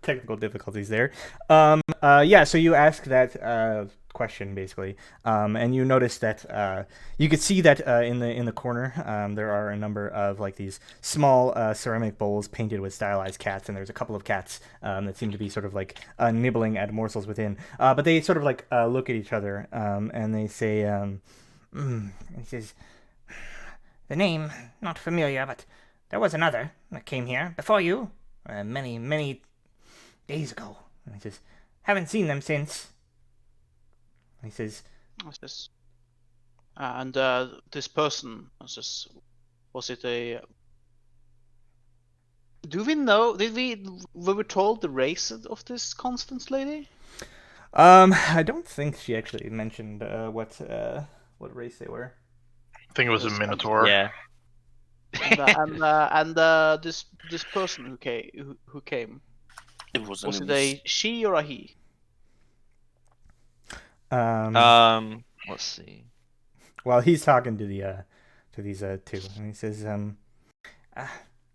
Technical difficulties there. Yeah, so you ask that question basically, and you notice that you could see that in the corner there are a number of like these small ceramic bowls painted with stylized cats, and there's a couple of cats that seem to be sort of like nibbling at morsels within. But they sort of like look at each other and they say, he says, "The name not familiar, but there was another that came here before you, many days ago." And he says, "Haven't seen them since." And he says, What's this? And this person was it a? Do we know? Were we told the race of this Constance lady? I don't think she actually mentioned what race they were. I think it was a Minotaur. Yeah. And this person who came, was it a she or a he? Let's see. Well, he's talking to these two, and he says,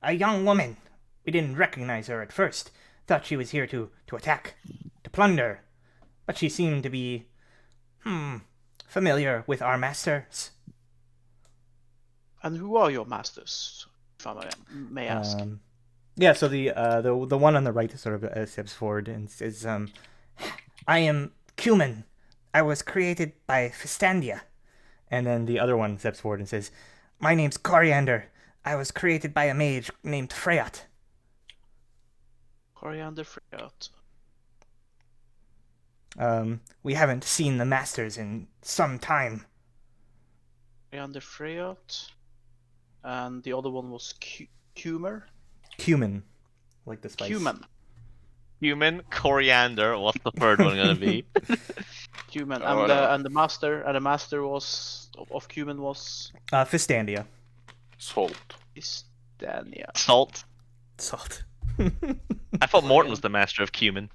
"A young woman. We didn't recognize her at first. Thought she was here to attack, to plunder, but she seemed to be, familiar with our masters." And who are your masters, if I may ask? Yeah, so the one on the right sort of steps forward and says, "I am Cumin. I was created by Fistandia." And then the other one steps forward and says, "My name's Coriander. I was created by a mage named Freyat." Coriander Freyat. We haven't seen the masters in some time. Coriander Freyat. And the other one was Cumin. Cumin, like the spice. Human, coriander. What's the third one gonna be? Cumin. And the master was of Cumin was Fistandia. Salt. Fistandia. Salt. Salt. I thought Morton was the master of cumin.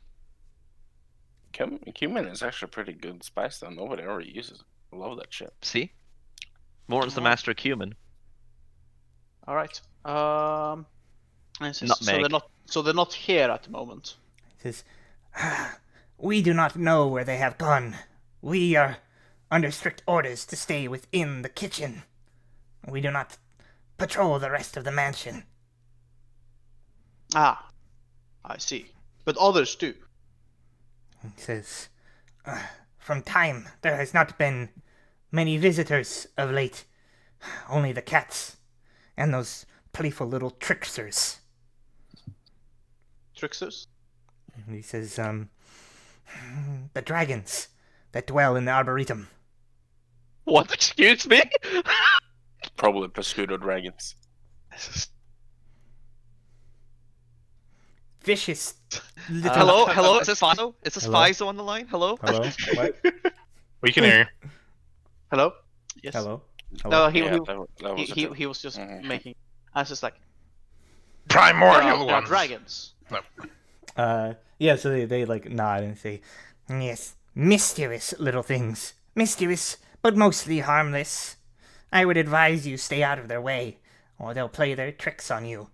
Cumin is actually a pretty good spice though. Nobody ever uses it. I love that shit. See? Morton's the master of cumin. All right. Nutmeg. So they're not here at the moment. He says, "We do not know where they have gone. We are under strict orders to stay within the kitchen. We do not patrol the rest of the mansion." Ah, I see. But others do. He says, "From time, there has not been many visitors of late. Only the cats and those playful little tricksters." Tricksters? And he says, "The dragons that dwell in the Arboretum." What? Excuse me? Probably Pescudo dragons. Vicious little... Hello, is this Fizo? Is this Hello? Fizo on the line? Hello? Hello? What? We can hear you. Hello? Yes. Hello? No, he was just making. I was just like, Primordial they are ones. dragons. Yeah, so they like nod and say, "Yes, mischievous little things. Mischievous, but mostly harmless. I would advise you stay out of their way, or they'll play their tricks on you."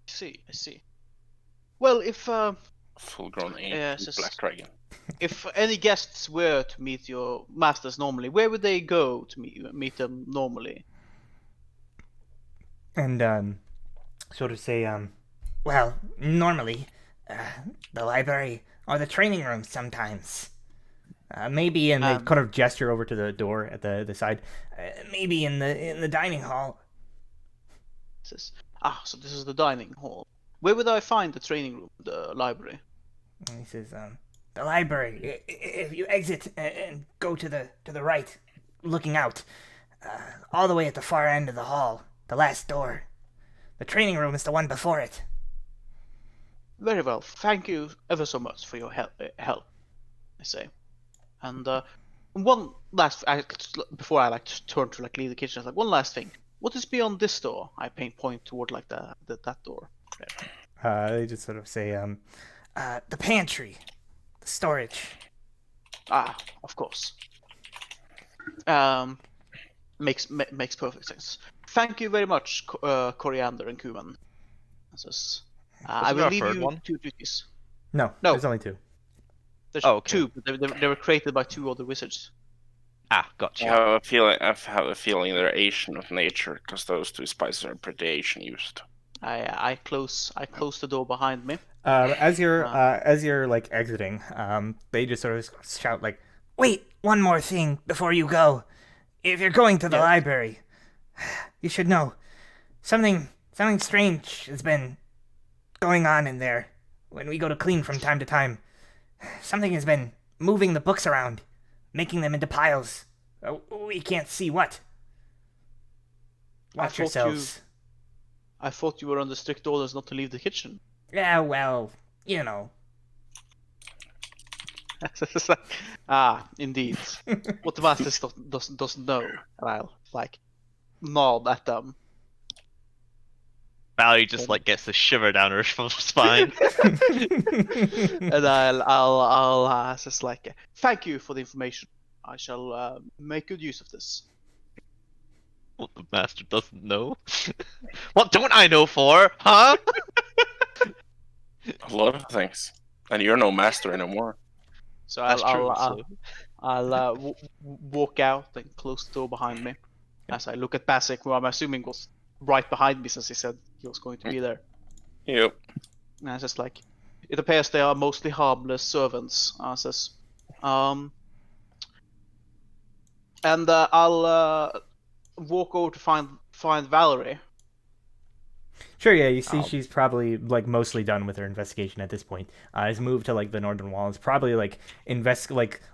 I see. Well, if Full-grown Yes, black dragon. if any guests were to meet your masters normally, where would they go to meet them normally? And sort of say, "Well, normally, the library or the training room sometimes. Maybe," and they kind of gesture over to the door at the side. "Maybe in the dining hall." So this is the dining hall. Where would I find the training room, the library? And he says, "The library. If you exit and go to the right, looking out, all the way at the far end of the hall, the last door. The training room is the one before it." Very well. Thank you ever so much for your help. I say. And one last, before I turn to leave the kitchen, like one last thing. What is beyond this door? I point toward like that door. They just sort of say, "The pantry, the storage." Of course. Makes perfect sense. Thank you very much, Coriander and Cumin. Says, Wasn't I will there a leave third you one? 2 duties. No, No. there's only 2. There's Oh, okay. 2, but they were created by 2 other wizards. Ah, I gotcha. have a feeling. I have a feeling they're Asian of nature because those 2 spices are pretty Asian used. I close the door behind me. As you're like exiting, they just sort of shout like, "Wait, one more thing before you go. If you're going to the Yes. library, you should know something strange has been going on in there. When we go to clean from time to time, something has been moving the books around, making them into piles. We can't see what. Watch yourselves." I thought you were under strict orders not to leave the kitchen. Yeah, well, you know. It's like, indeed. What the masters doesn't know. And I'll like nod at them. Valerie just like gets a shiver down her spine. And I'll just like thank you for the information. I shall make good use of this. What the master doesn't know? What don't I know for, huh? A lot of things, and you're no master anymore. So That's true. I'll walk out and close the door behind me as I look at Basic, who I'm assuming was right behind me since he said he was going to be there. Yep. And it's just like, it appears they are mostly harmless servants. Says, and I'll walk over to find Valerie. Sure, yeah, you see she's probably like mostly done with her investigation at this point. Has moved to like the northern wall. Is probably like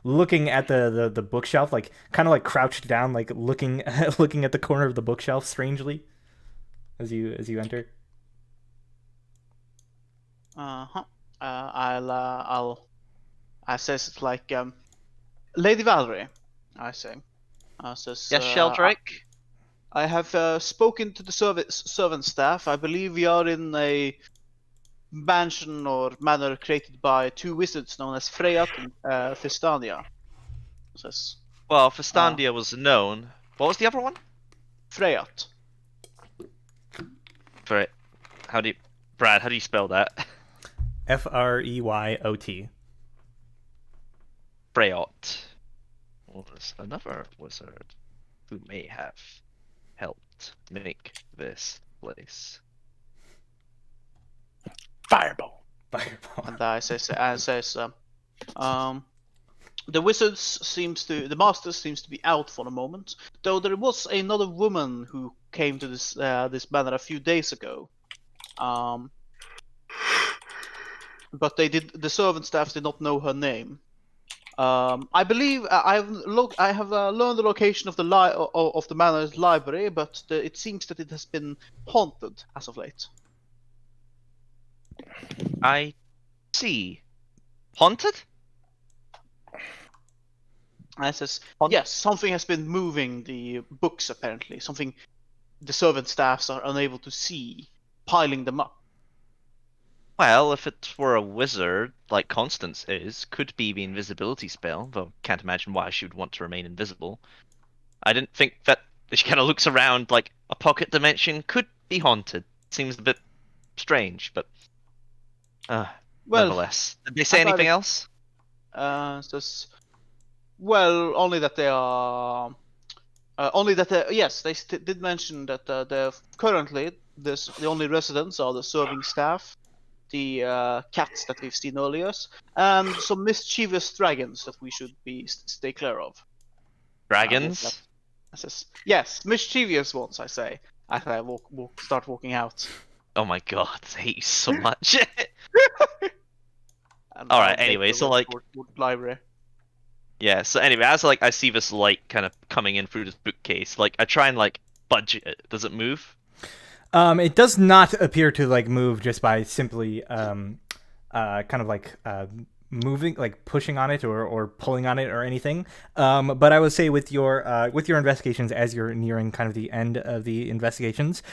looking at the bookshelf, like kind of like crouched down, like looking at the corner of the bookshelf strangely as you enter. I says it's like Lady Valerie. I say. Says, Yes, Sheldrake? I have spoken to the servant staff. I believe we are in a mansion or manor created by 2 wizards known as Freyat and Fistania. Says Well, Festandia was known. What was the other one? Freyat. For it. Brad, how do you spell that? Freyot. Freyot. Was another wizard who may have helped make this place. Fireball. And I says, the the master seems to be out for the moment. Though there was another woman who came to this manor a few days ago. But the servant staff did not know her name. I believe I have learned the location of the manor's library, but it seems that it has been haunted as of late. I see. Haunted? And I says, yes, something has been moving the books apparently. Something the servant staffs are unable to see, piling them up. Well, if it were a wizard, like Constance is, could be the invisibility spell, though can't imagine why she would want to remain invisible. I didn't think that she kind of looks around like a pocket dimension could be haunted. Seems a bit strange, but Well, nonetheless. Did they say anything else? Says, well, only that they are. Yes, they did mention that they're currently the only residents are the serving staff, the cats that we've seen earlier, and some mischievous dragons that we should stay clear of. Dragons? I says, yes, mischievous ones. I say. As I start walking out. Oh my god, I hate you so much. And Alright, I'll anyway, make so my way like... toward the library. Yeah, so anyway, as like I see this light kind of coming in through this bookcase, like I try and like budge it. Does it move? It does not appear to like move just by simply kind of like moving, like pushing on it or pulling on it or anything. But I would say with your investigations, as you're nearing kind of the end of the investigations,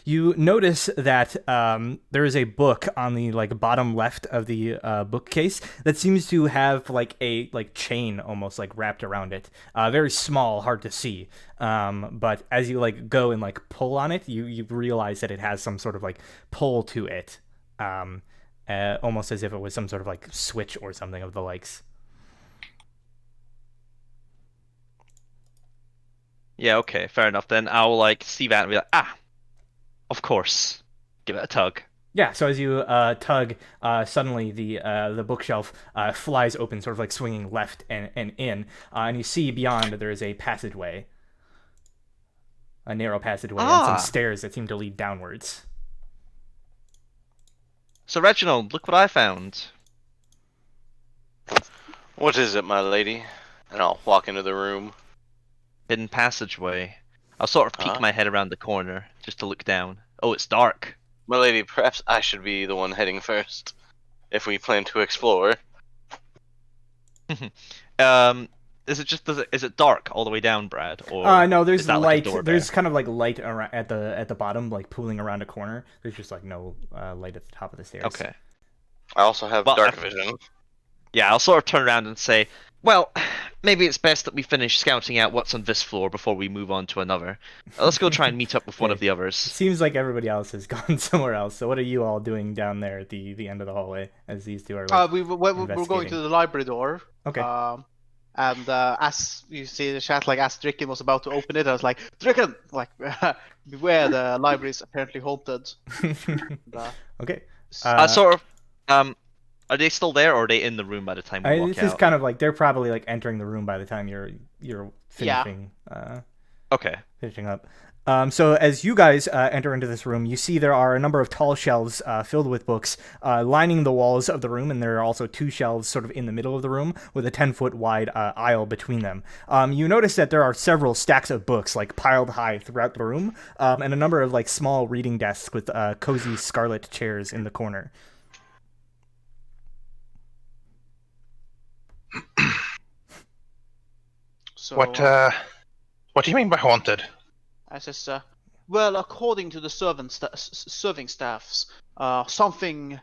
you notice that there is a book on the like bottom left of the bookcase that seems to have like a chain almost like wrapped around it. Very small, hard to see. But as you like go and like pull on it, you realize that it has some sort of like pull to it. Almost as if it was some sort of like switch or something of the likes. Yeah, okay, fair enough. Then I'll like see that and be like, of course, give it a tug. Yeah, so as you tug, suddenly the bookshelf flies open, sort of like swinging left and in, and you see beyond there is a passageway, a narrow passageway, and some stairs that seem to lead downwards. So Reginald, look what I found. What is it, my lady? And I'll walk into the room. Hidden passageway. I'll sort of peek my head around the corner just to look down. Oh, it's dark. My lady, perhaps I should be the one heading first, if we plan to explore. Is it dark all the way down, Brad? Or no, there's light. Like there's there's kind of like light around at the bottom, like pooling around a corner. There's just like no light at the top of the stairs. Okay. I also have dark vision. Yeah, I'll sort of turn around and say, well, maybe it's best that we finish scouting out what's on this floor before we move on to another. Let's go try and meet up with one of the others. It seems like everybody else has gone somewhere else. So what are you all doing down there at the end of the hallway as these two are like, we're going to the library door. Okay. And as you see the chat, like as Dricken was about to open it, I was like, Dricken, like, beware, the library is apparently haunted. Okay. Sort of, are they still there, or are they in the room by the time we walk out? This is kind of like they're probably like entering the room by the time you're finishing. Okay. Finishing up. So as you guys enter into this room, you see there are a number of tall shelves filled with books lining the walls of the room, and there are also two shelves sort of in the middle of the room with a 10-foot wide aisle between them. You notice that there are several stacks of books like piled high throughout the room, and a number of like small reading desks with cozy scarlet chairs in the corner. So, What do you mean by haunted? I says, well, according to the serving staffs, something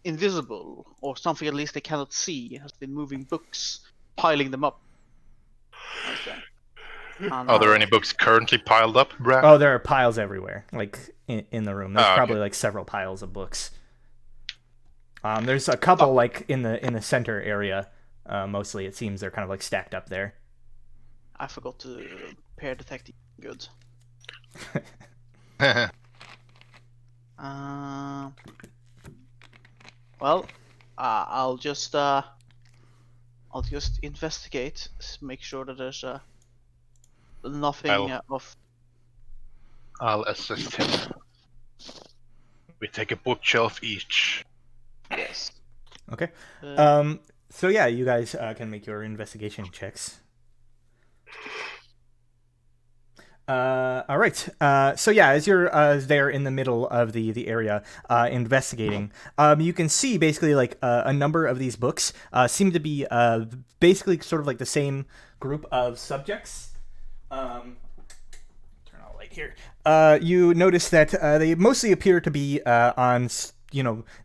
invisible, or something at least they cannot see, has been moving books, piling them up. Are there any books currently piled up, Brad? Oh, there are piles everywhere, like in the room. There's probably like several piles of books. There's a couple like in the center area. Mostly, it seems they're kind of like stacked up there. I forgot to prepare detective goods. Well, I'll just investigate, make sure that there's nothing of. I'll assist him. We take a bookshelf each. Yes. Okay. So yeah, you guys can make your investigation checks. All right. So yeah, as you're there in the middle of the area investigating, you can see basically like a number of these books seem to be basically sort of like the same group of subjects. Turn on a light here. You notice that they mostly appear to be on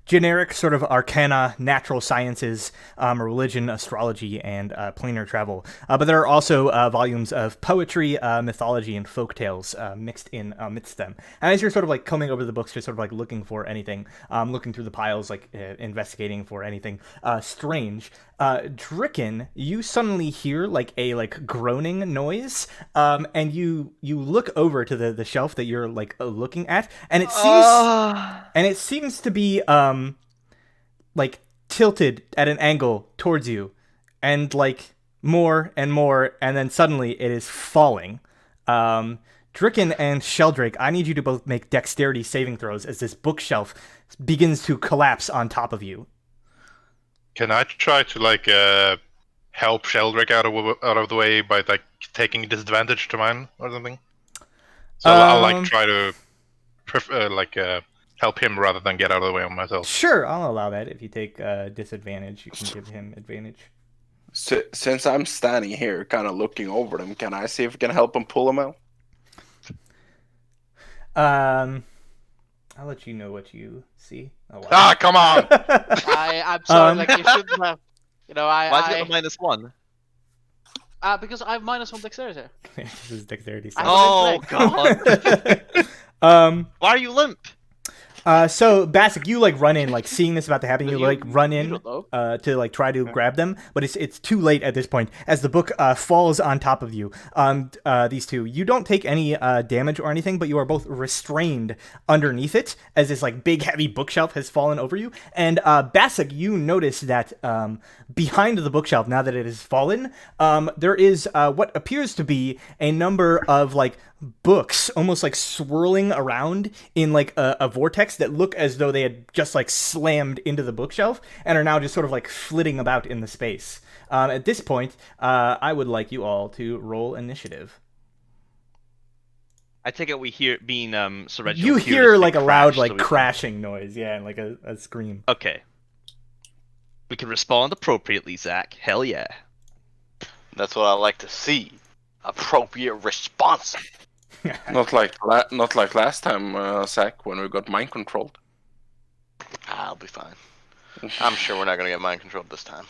generic sort of arcana, natural sciences, religion, astrology, and planar travel. But there are also volumes of poetry, mythology, and folk tales mixed in amidst them. And as you're sort of like combing over the books, just sort of like looking for anything, looking through the piles, like investigating for anything strange, Dricken, you suddenly hear like a like groaning noise, and you look over to the shelf that you're like looking at, and it seems to be like tilted at an angle towards you, and like more and more, and then suddenly it is falling. Dricken and Sheldrake, I need you to both make dexterity saving throws as this bookshelf begins to collapse on top of you. Can I try to like help Sheldrake out of the way by like taking disadvantage to mine or something? So I'll like try to help him rather than get out of the way on myself. Sure, I'll allow that. If you take disadvantage, you can give him advantage. Since I'm standing here, kind of looking over them, can I see if I can help him pull them out? I'll let you know what you see. Oh, wow. Ah, come on! I'm sorry, like you shouldn't have. You know, Why's it got the -1? because I have -1 dexterity. This is dexterity. I- save. Oh god! Why are you limp? So Bassic, you like run in, like seeing this about to happen, you like run You in don't know. to like try to grab them, but it's too late at this point as the book falls on top of you. These two, you don't take any damage or anything, but you are both restrained underneath it as this like big heavy bookshelf has fallen over you. And Bassic, you notice that behind the bookshelf, now that it has fallen, there is what appears to be a number of like books almost like swirling around in like a vortex that look as though they had just like slammed into the bookshelf and are now just sort of like flitting about in the space. At this point, I would like you all to roll initiative. I take it we hear being Sir Reginald. You this hear big like a crash, loud so like we can- crashing noise, yeah, and like a scream. Okay. We can respond appropriately, Zach. Hell yeah. That's what I like to see. Appropriate response. Not like last time, Zach, when we got mind controlled. I'll be fine. I'm sure we're not gonna get mind controlled this time.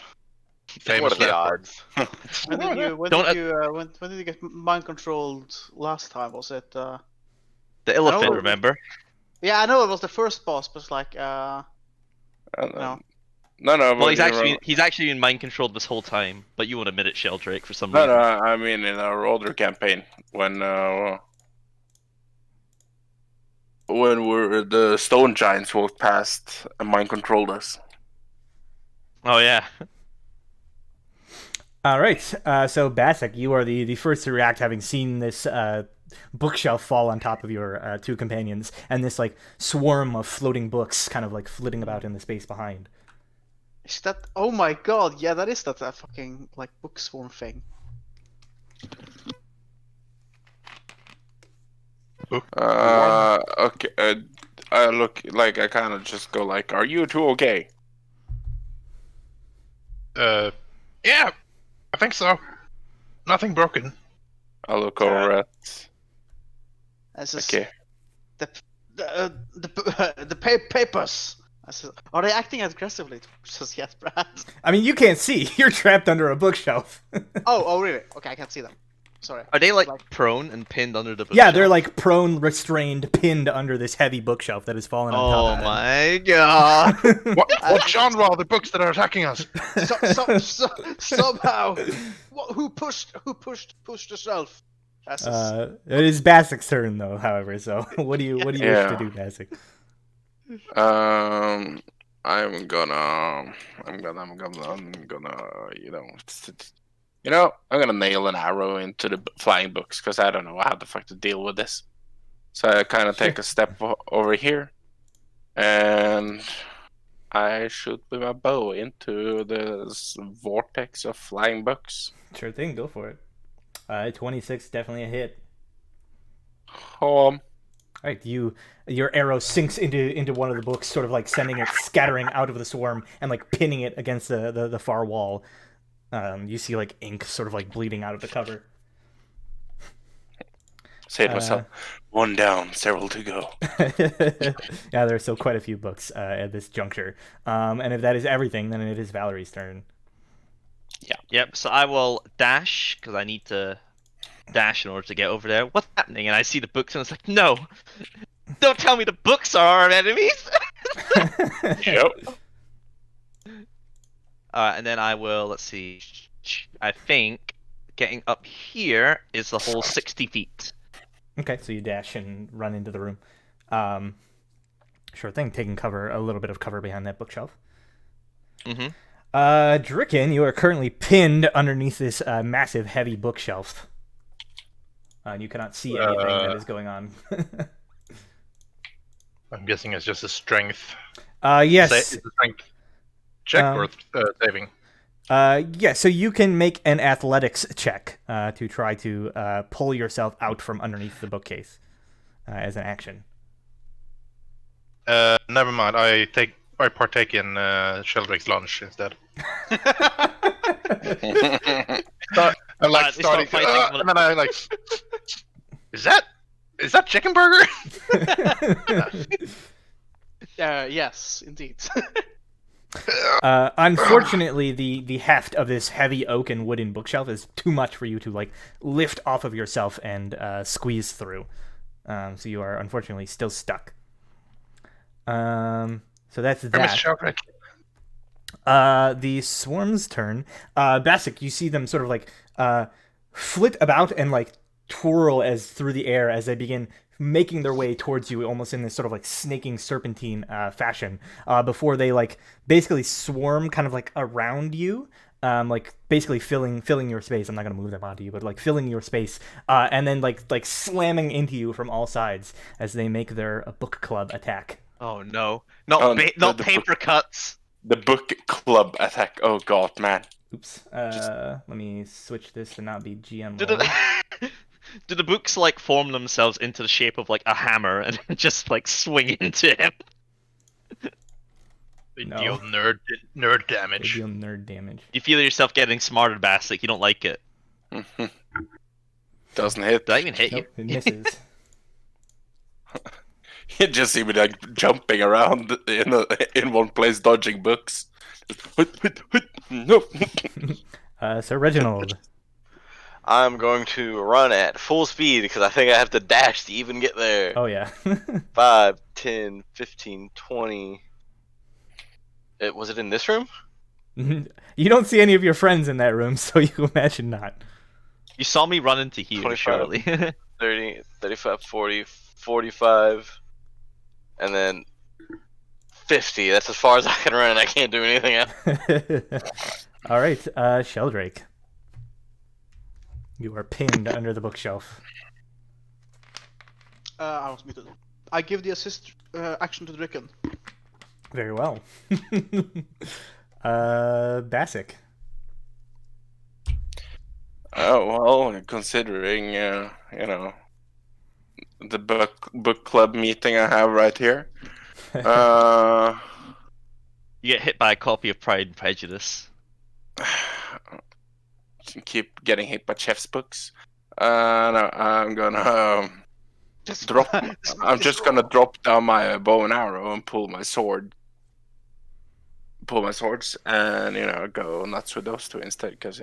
Famous What are the last odds? When did you get mind controlled last time? Was it? The elephant, Oh. remember? Yeah, I know it was the first boss, but it's like No. no. No, Well, but he's actually been mind controlled this whole time, but you won't admit it, Sheldrake, for some no, reason. I mean in our older campaign when the stone giants walked past and mind controlled us. Oh yeah. All right, so Bassic, you are the first to react, having seen this bookshelf fall on top of your two companions, and this like swarm of floating books kind of like flitting about in the space behind. Is that? Oh my god! Yeah, that is that fucking like book swarm thing. Okay. I look like I kind of just go like, "Are you two okay?" Yeah, I think so. Nothing broken. I look over at. This is Okay. the papers. I said, are they acting aggressively towards us yet, Brad? I mean, you can't see. You're trapped under a bookshelf. Oh, really? Okay, I can't see them. Sorry. Are they like prone and pinned under the bookshelf? Yeah, they're like prone, restrained, pinned under this heavy bookshelf that has fallen on Oh top of them. my god. What genre are the books that are attacking us? Somehow, who pushed the shelf? That's It is Bassic's turn, though. However, so what do you wish to Yeah. do, Bassic? I'm gonna, I'm gonna nail an arrow into the flying books because I don't know how the fuck to deal with this. So I kind of take a step over here, and I shoot with my bow into this vortex of flying books. Sure thing, go for it. 26, definitely a hit. Oh, All right, your arrow sinks into one of the books, sort of like sending it scattering out of the swarm and like pinning it against the far wall. You see like ink sort of like bleeding out of the cover. say to myself, one down, several to go. Yeah, there are still quite a few books at this juncture. And if that is everything, then it is Valerie's turn. Yep, so I will dash, because I need to dash in order to get over there. What's happening? And I see the books, and it's like, no! Don't tell me the books are our enemies! Yep. And then I will, let's see, I think getting up here is the whole 60 feet. Okay, so you dash and run into the room. Sure thing, taking a little bit of cover behind that bookshelf. Mm-hmm. Dricken, you are currently pinned underneath this massive, heavy bookshelf. And you cannot see anything that is going on. I'm guessing it's just a strength. Yes. It's a strength check or saving. Yeah, so you can make an athletics check to try to pull yourself out from underneath the bookcase as an action. Never mind. I partake in Sheldrake's lunch instead. I'm like They start starting, fighting. and then I like, is that chicken burger? Yes, indeed. Unfortunately, the heft of this heavy oak and wooden bookshelf is too much for you to like lift off of yourself and squeeze through. So you are unfortunately still stuck. So that's that. Sheldrake. The swarm's turn. Basic, you see them sort of like flit about and like twirl as through the air as they begin making their way towards you, almost in this sort of like snaking serpentine fashion. Before they like basically swarm kind of like around you. Like basically filling your space. I'm not gonna move them onto you, but like filling your space, and then like slamming into you from all sides as they make their book club attack. Oh no! Not paper cuts. The book club attack. Oh god, man. Oops. Let me switch this to not be GM. Do the books like form themselves into the shape of like a hammer and just like swing into him? They No. deal nerd They damage. deal nerd damage. You feel yourself getting smarter, Basic. You don't like it. Doesn't hit. Did I even hit Nope, it misses. You just see me like jumping around in one place, dodging books. No. So Reginald. I'm going to run at full speed because I think I have to dash to even get there. Oh yeah. 5, 10, 15, 20. Was it in this room? You don't see any of your friends in that room, so you imagine not. You saw me run into here, 25. surely. 30, 35, 40, 45, and then 50. That's as far as I can run, and I can't do anything else. All right, Sheldrake. You are pinned under the bookshelf. I was muted. I give the assist action to the Dricken. Very well. Basic. Oh well, considering the book club meeting I have right here. You get hit by a copy of Pride and Prejudice. Keep getting hit by chef's books. No, I'm gonna drop. I'm just gonna drop down my bow and arrow and pull my swords, and go nuts with those two instead, because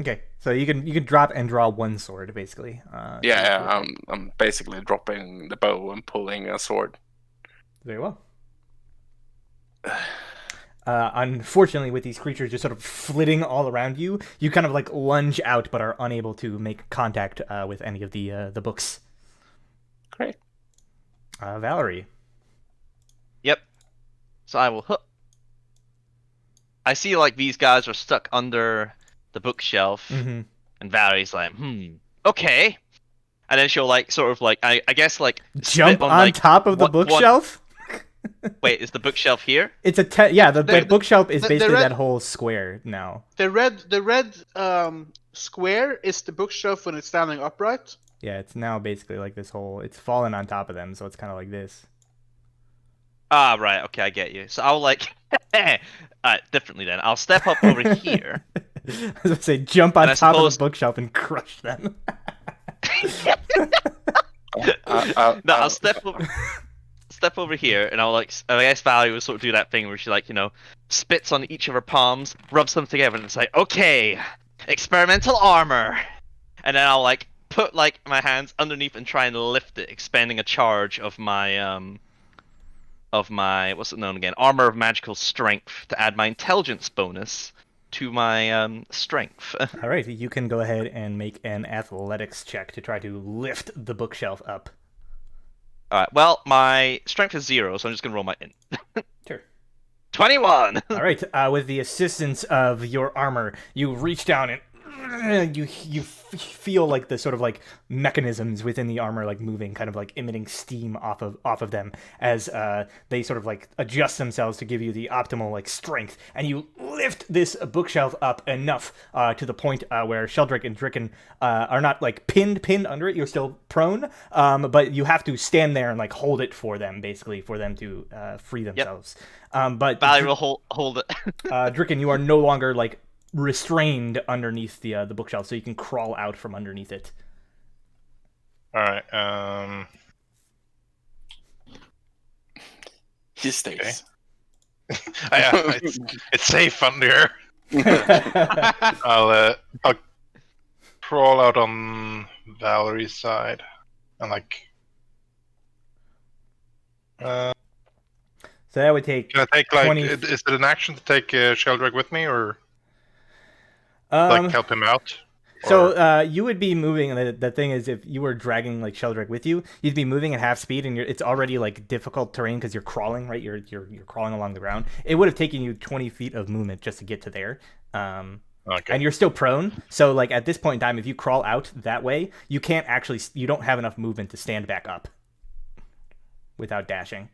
Okay, so you can drop and draw one sword basically. I'm basically dropping the bow and pulling a sword. Very well. Unfortunately, with these creatures just sort of flitting all around you, you kind of like lunge out, but are unable to make contact with any of the books. Great. Valerie. Yep. So I will. I see like these guys are stuck under the bookshelf, Mm-hmm. and Valerie's like, okay. And then she'll like sort of like I guess like Jump split on like, top of the bookshelf. Wait, is the bookshelf here? It's a the bookshelf is the basically red- that whole square now. The red square is the bookshelf when it's standing upright. Yeah, it's now basically like this whole. It's fallen on top of them, so it's kind of like this. Ah, right. Okay, I get you. So I'll like, differently then. I'll step up over here. I was gonna say jump on And I top of suppose- the bookshelf and crush them. No, I'll step over here, and I'll like. I guess Valerie will sort of do that thing where she like spits on each of her palms, rubs them together, and it's like, okay, experimental armor. And then I'll like put like my hands underneath and try and lift it, expending a charge of my what's it known again? Armor of magical strength to add my intelligence bonus to my strength. All right, you can go ahead and make an athletics check to try to lift the bookshelf up. All right. Well, my strength is 0, so I'm just gonna roll my int. Sure. 21. All right, with the assistance of your armor, you reach down and you feel like the sort of like mechanisms within the armor like moving, kind of like emitting steam off of them as they sort of like adjust themselves to give you the optimal like strength, and you lift this bookshelf up enough to the point where Sheldrick and Dricken are not like pinned under it. You're still prone, but you have to stand there and like hold it for them, basically, for them to free themselves. But Valerie will hold it. Dricken, you are no longer like restrained underneath the bookshelf, so you can crawl out from underneath it. All right. He stays. Yeah, it's safe under here. I'll crawl out on Valerie's side and like. So that would take. Can I take like? 20 Is it an action to take Sheldrick with me, or like help him out? So you would be moving. The thing is, if you were dragging like Sheldrick with you, you'd be moving at half speed, and it's already like difficult terrain because you're crawling, right? You're crawling along the ground. It would have taken you 20 feet of movement just to get to there. Okay. And you're still prone, so like at this point in time, if you crawl out that way, you can't actually. You don't have enough movement to stand back up without dashing.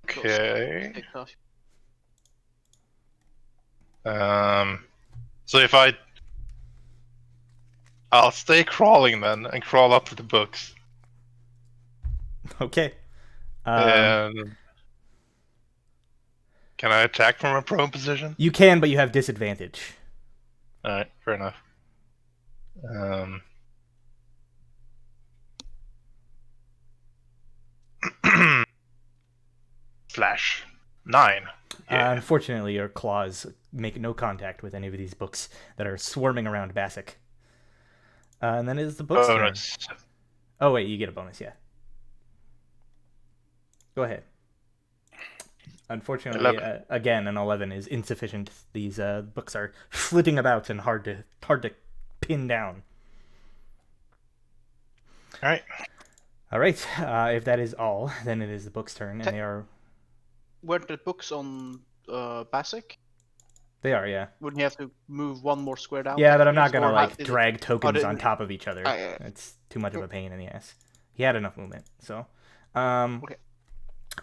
Okay. Take off. So if I'll stay crawling then and crawl up to the books. Okay. And can I attack from a prone position? You can, but you have disadvantage. All right, fair enough. Slash 9. Yeah. Unfortunately, your claws make no contact with any of these books that are swarming around Bassic. And then it is the book's turn. Bonus. Oh wait, you get a bonus, yeah. Go ahead. Unfortunately, 11. Again, an 11 is insufficient. These books are flitting about and hard to pin down. All right. All right. If that is all, then it is the book's turn, and they are. Weren't the books on Bassic? They are, yeah. Wouldn't you have to move one more square down? Yeah, but I'm not gonna Or like is it- drag tokens it- on top of each other. yeah. It's too much of a pain in the ass. He had enough movement, so. Okay.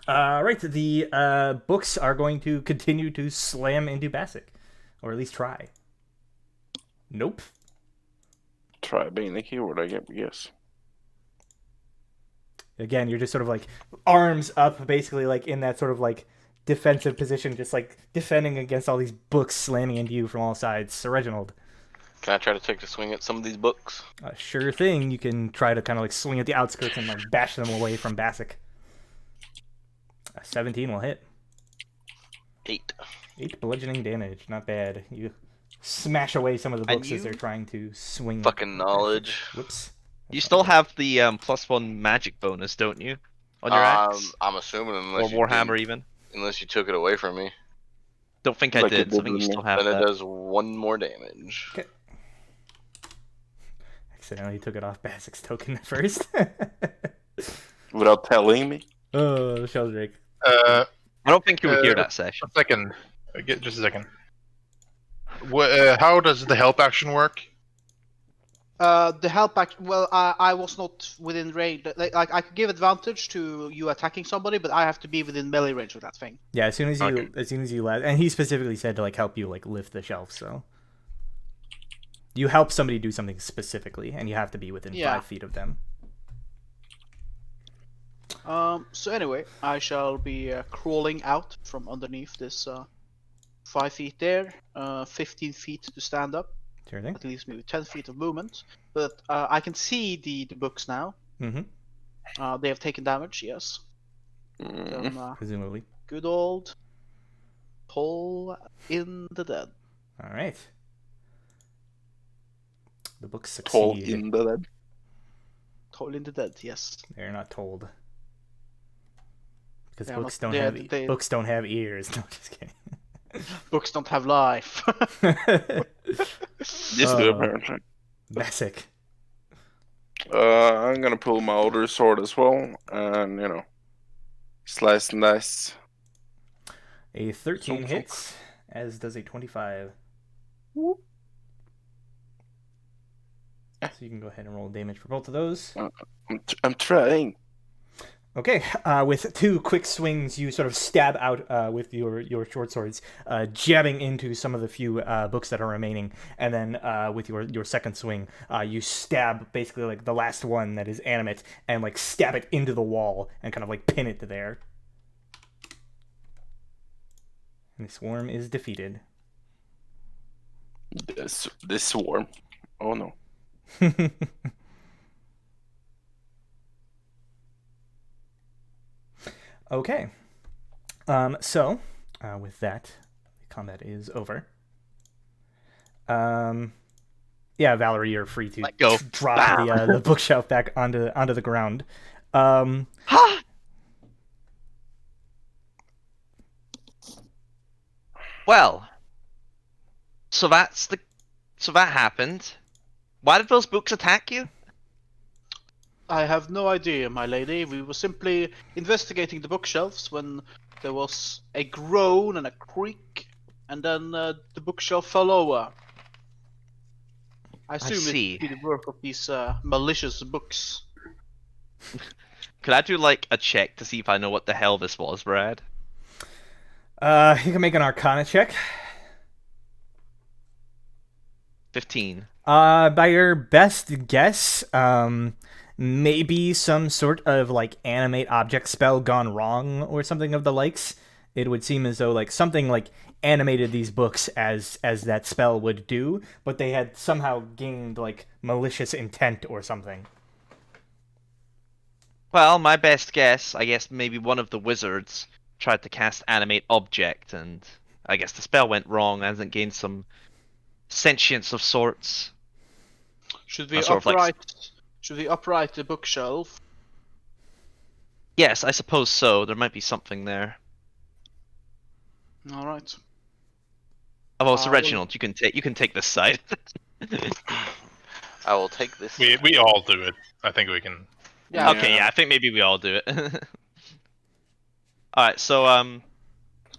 Right. The books are going to continue to slam into Bassic, or at least try. Nope. Try being the keyword, I guess. Again, you're just sort of like arms up, basically like in that sort of like defensive position, just like defending against all these books slamming into you from all sides. Sir Reginald. Can I try to take a swing at some of these books? Sure thing. You can try to kind of like swing at the outskirts and like bash them away from Bassic. 17 will hit. 8. 8 bludgeoning damage. Not bad. You smash away some of the books as they're trying to swing. Fucking knowledge. Whoops. You still have the +1 magic bonus, don't you? On your axe? I'm assuming Or unless Warhammer even? unless you took it away from me, Don't think I Like did. you I think you did still have then it that. does 1 more damage. Okay. Accidentally took it off Bassic's token at first. Without telling me. Oh, Sheldrick. I don't think you would hear that session. A second. Just a second. How does the help action work? The help action. Well, I was not within range. Like I could give advantage to you attacking somebody, but I have to be within melee range of that thing. Yeah, as soon as you Okay. and he specifically said to like help you like lift the shelf, so you help somebody do something specifically, and you have to be within 5 feet of them. So anyway, I shall be crawling out from underneath this 5 feet there, 15 feet to stand up. Sure thing. That leaves me with 10 feet of movement. But I can see the books now. Mm-hmm. They have taken damage, yes. Mm. Then, Presumably. good old Toll in the Dead. All right. The books succeed. Toll in the dead. Toll in the Dead, yes. They're not told. Because They're books not- don't they- have they- books don't have ears. No, just kidding. Books don't have life. This do apparently. Bassic. I'm gonna pull my older sword as well, and slice and dice. A 13 Zonk, zonk. hits, as does a 25. So you can go ahead and roll damage for both of those. I'm trying. Okay, with 2 quick swings, you sort of stab out with your short swords, jabbing into some of the few books that are remaining, and then with your second swing, you stab basically like the last one that is animate, and like stab it into the wall and kind of like pin it to there. And the swarm is defeated. This swarm. Oh no. Okay. So, with that, combat is over. Yeah, Valerie, you're free to Let go. drop the bookshelf back onto the ground. Ha! Well, so that happened. Why did those books attack you? I have no idea, my lady. We were simply investigating the bookshelves when there was a groan and a creak, and then the bookshelf fell over. I assume see. it would be the work of these malicious books. Could I do like a check to see if I know what the hell this was, Brad? You can make an Arcana check. 15. By your best guess, maybe some sort of like animate object spell gone wrong or something of the likes. It would seem as though like something like animated these books as that spell would do, but they had somehow gained like malicious intent or something. Well, my best guess, I guess maybe one of the wizards tried to cast animate object, and I guess the spell went wrong and it gained some sentience of sorts. Should we Sort of like- upright the bookshelf? Yes, I suppose so. There might be something there. All right. Oh, so well- Reginald, you can take this side. I will take this. We all do it. I think we can. Yeah. Okay, yeah, I think maybe we all do it. Alright, so,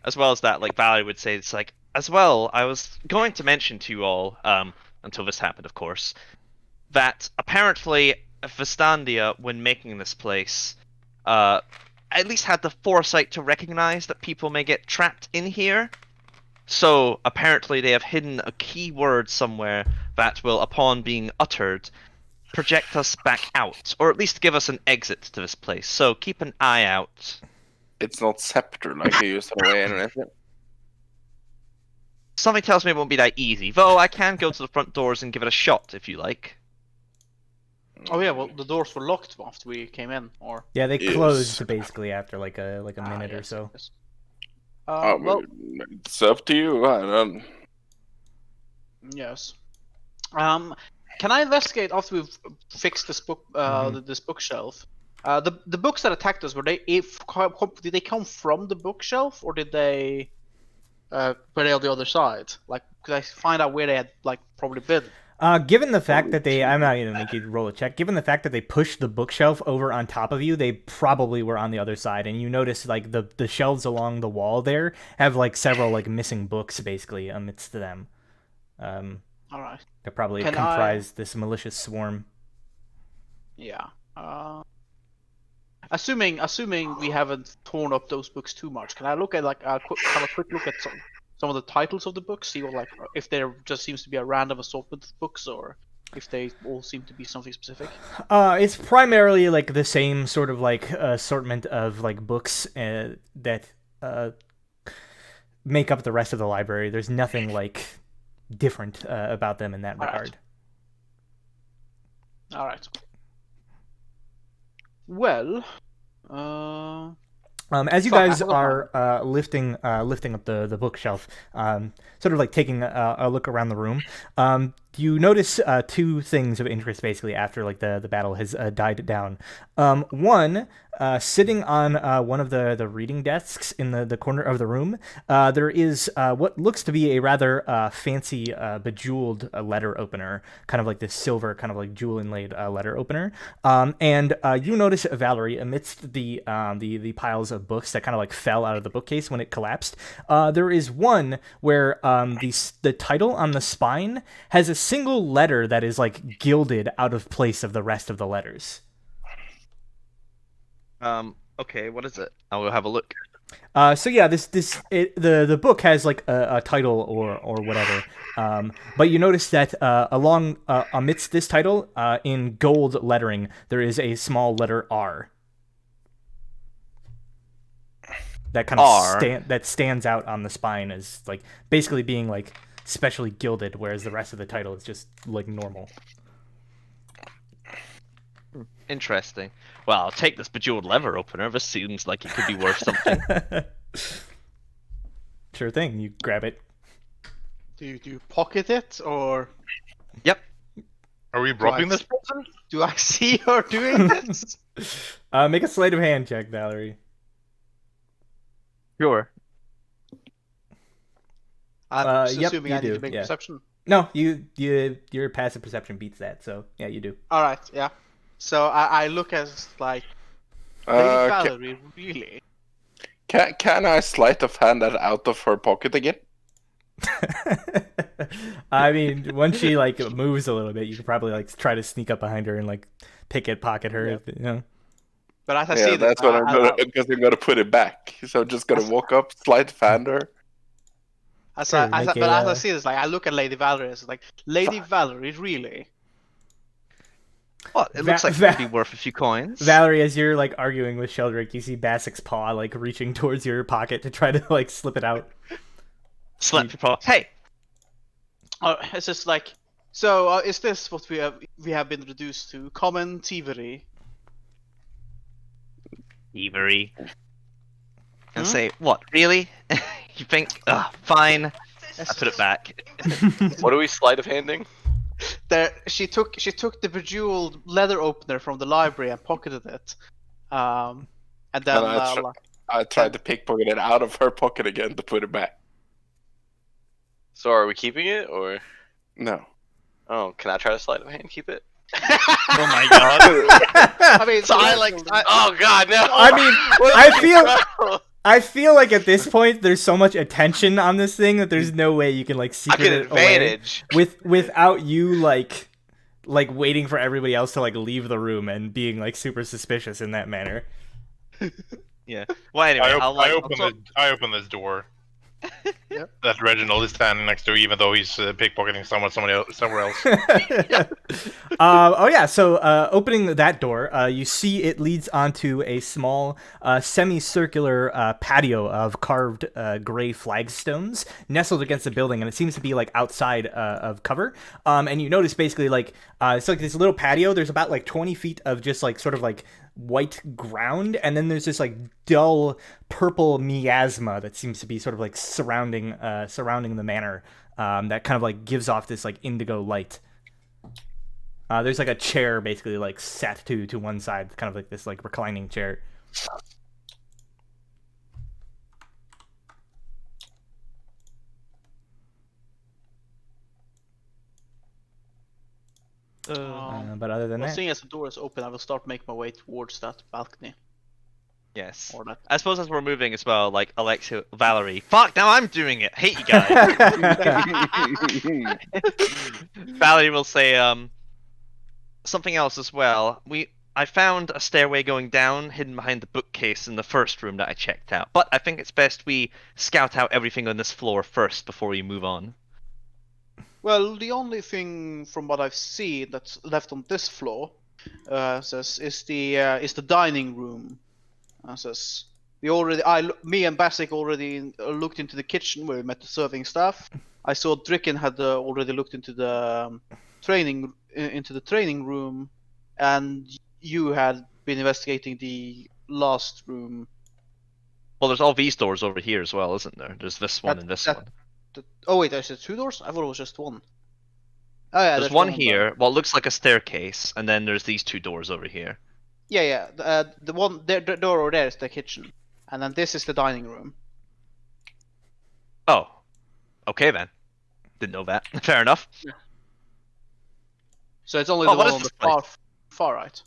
as well as that, like, Valerie would say, it's like, as well, I was going to mention to you all, until this happened, of course, that apparently Vestandia, when making this place, at least had the foresight to recognize that people may get trapped in here. So, apparently they have hidden a key word somewhere that will, upon being uttered, project us back out, or at least give us an exit to this place. So keep an eye out. It's not scepter like you used to away and anything. Something tells me it won't be that easy, though I can go to the front doors and give it a shot if you like. Oh yeah. Well, the doors were locked after we came in, or Yeah, they Yes. closed basically after like a minute or yes, so. yes. Oh, Well, it's up to you. I don't. yes. Can I investigate after we've fixed this book, this bookshelf? The books that attacked us, did they come from the bookshelf, or did they were they on the other side? Like, could I find out where they had like probably been? Given the fact that I'm not going to make you roll a check. Given the fact that they pushed the bookshelf over on top of you, they probably were on the other side. And you notice like the shelves along the wall there have like several like missing books basically amidst them. All right. That probably Can comprise this malicious swarm. Yeah. Assuming we haven't torn up those books too much, can I look at like have a quick look at some of the titles of the books? See what like if there just seems to be a random assortment of books, or if they all seem to be something specific. It's primarily like the same sort of like assortment of like books that make up the rest of the library. There's nothing like different about them in that All right. regard. All right. Well, As you Fuck, I guys have a are lifting up the bookshelf, sort of like taking a look around the room, you notice 2 things of interest basically after like the battle has died down. One, sitting on one of the reading desks in the corner of the room, there is what looks to be a rather fancy bejeweled letter opener, kind of like this silver kind of like jewel inlaid letter opener. And you notice, Valerie, amidst the piles of books that kind of like fell out of the bookcase when it collapsed, there is one where the title on the spine has a single letter that is like gilded out of place of the rest of the letters. Okay, what is it? I will have a look. So yeah, the book has like a title or whatever. But you notice that along amidst this title, in gold lettering, there is a small letter R. That kind of R? that stands out on the spine as like basically being like specially gilded, whereas the rest of the title is just like normal. Interesting. Well, I'll take this bejeweled lever opener. This seems like it could be worth something. Sure thing. You grab it. Do you pocket it, or Yep. Are we robbing this person? do I see her doing this? Make a sleight of hand check, Valerie. Sure. I'm just Yep, assuming you I need do, to make yeah. perception. No, your passive perception beats that, so yeah, you do. All right, yeah. So I look as like, Lady Valerie, really? Can I sleight of hand that out of her pocket again? I mean, once she like moves a little bit, you could probably like try to sneak up behind her and like pocket her. Yeah. If, you know. But as I Yeah, see that's this, what I'm gonna, because I'm gonna put it back. So I'm just gonna walk up, sleight of hand her. Sure, make but a, as I see this, like I look at Lady Valerie, it's like, Lady Valerie, really? What? It looks like it could be worth a few coins. Valerie, as you're like arguing with Sheldrick, you see Basic's paw like reaching towards your pocket to try to like slip it out. Slap your paw. Hey! It's just like, so is this what we have been reduced to? Common thievery? Thievery. And say, what, really? You think, fine. I put it back. What are we sleight of handing? She took the bejeweled leather opener from the library and pocketed it. And then And I tried to pickpocket it out of her pocket again to put it back. So are we keeping it or? No. Oh, can I try to sleight of hand keep it? Oh my god. I mean, So oh god, no! I mean, I feel like at this point there's so much attention on this thing that there's no way you can like I secret get it away advantage. without you like waiting for everybody else to like leave the room and being like super suspicious in that manner. Yeah. Well, anyway, I open this door. Yep. That Reginald is standing next to, even though he's pickpocketing somewhere else. Oh yeah, so opening that door, you see it leads onto a small semicircular patio of carved gray flagstones nestled against the building, and it seems to be like outside of cover. And you notice basically like it's like this little patio. There's about like 20 feet of just like sort of like white ground, and then there's this like dull purple miasma that seems to be sort of like surrounding the manor, that kind of like gives off this like indigo light. There's like a chair basically like set to one side, kind of like this like reclining chair. But other than that, seeing as the door is open, I will start making my way towards that balcony. Yes. Or that. I suppose as we're moving as well, like Alexia, Valerie. Fuck! Now I'm doing it. Hate you guys. Valerie will say something else as well. I found a stairway going down, hidden behind the bookcase in the first room that I checked out. But I think it's best we scout out everything on this floor first before we move on. Well, the only thing from what I've seen that's left on this floor is the dining room. Me and Basic already looked into the kitchen where we met the serving staff. I saw Dricken had already looked into the training room, and you had been investigating the last room. Well, there's all these doors over here as well, isn't there? There's this one and this one. Oh wait, there's 2 doors? I thought it was just 1. Oh yeah, there's one here, what looks like a staircase, and then there's these 2 doors over here. Yeah. The one the door over there is the kitchen, and then this is the dining room. Oh, okay then. Didn't know that. Fair enough. Yeah. So it's only Oh, the what one is on this the far right.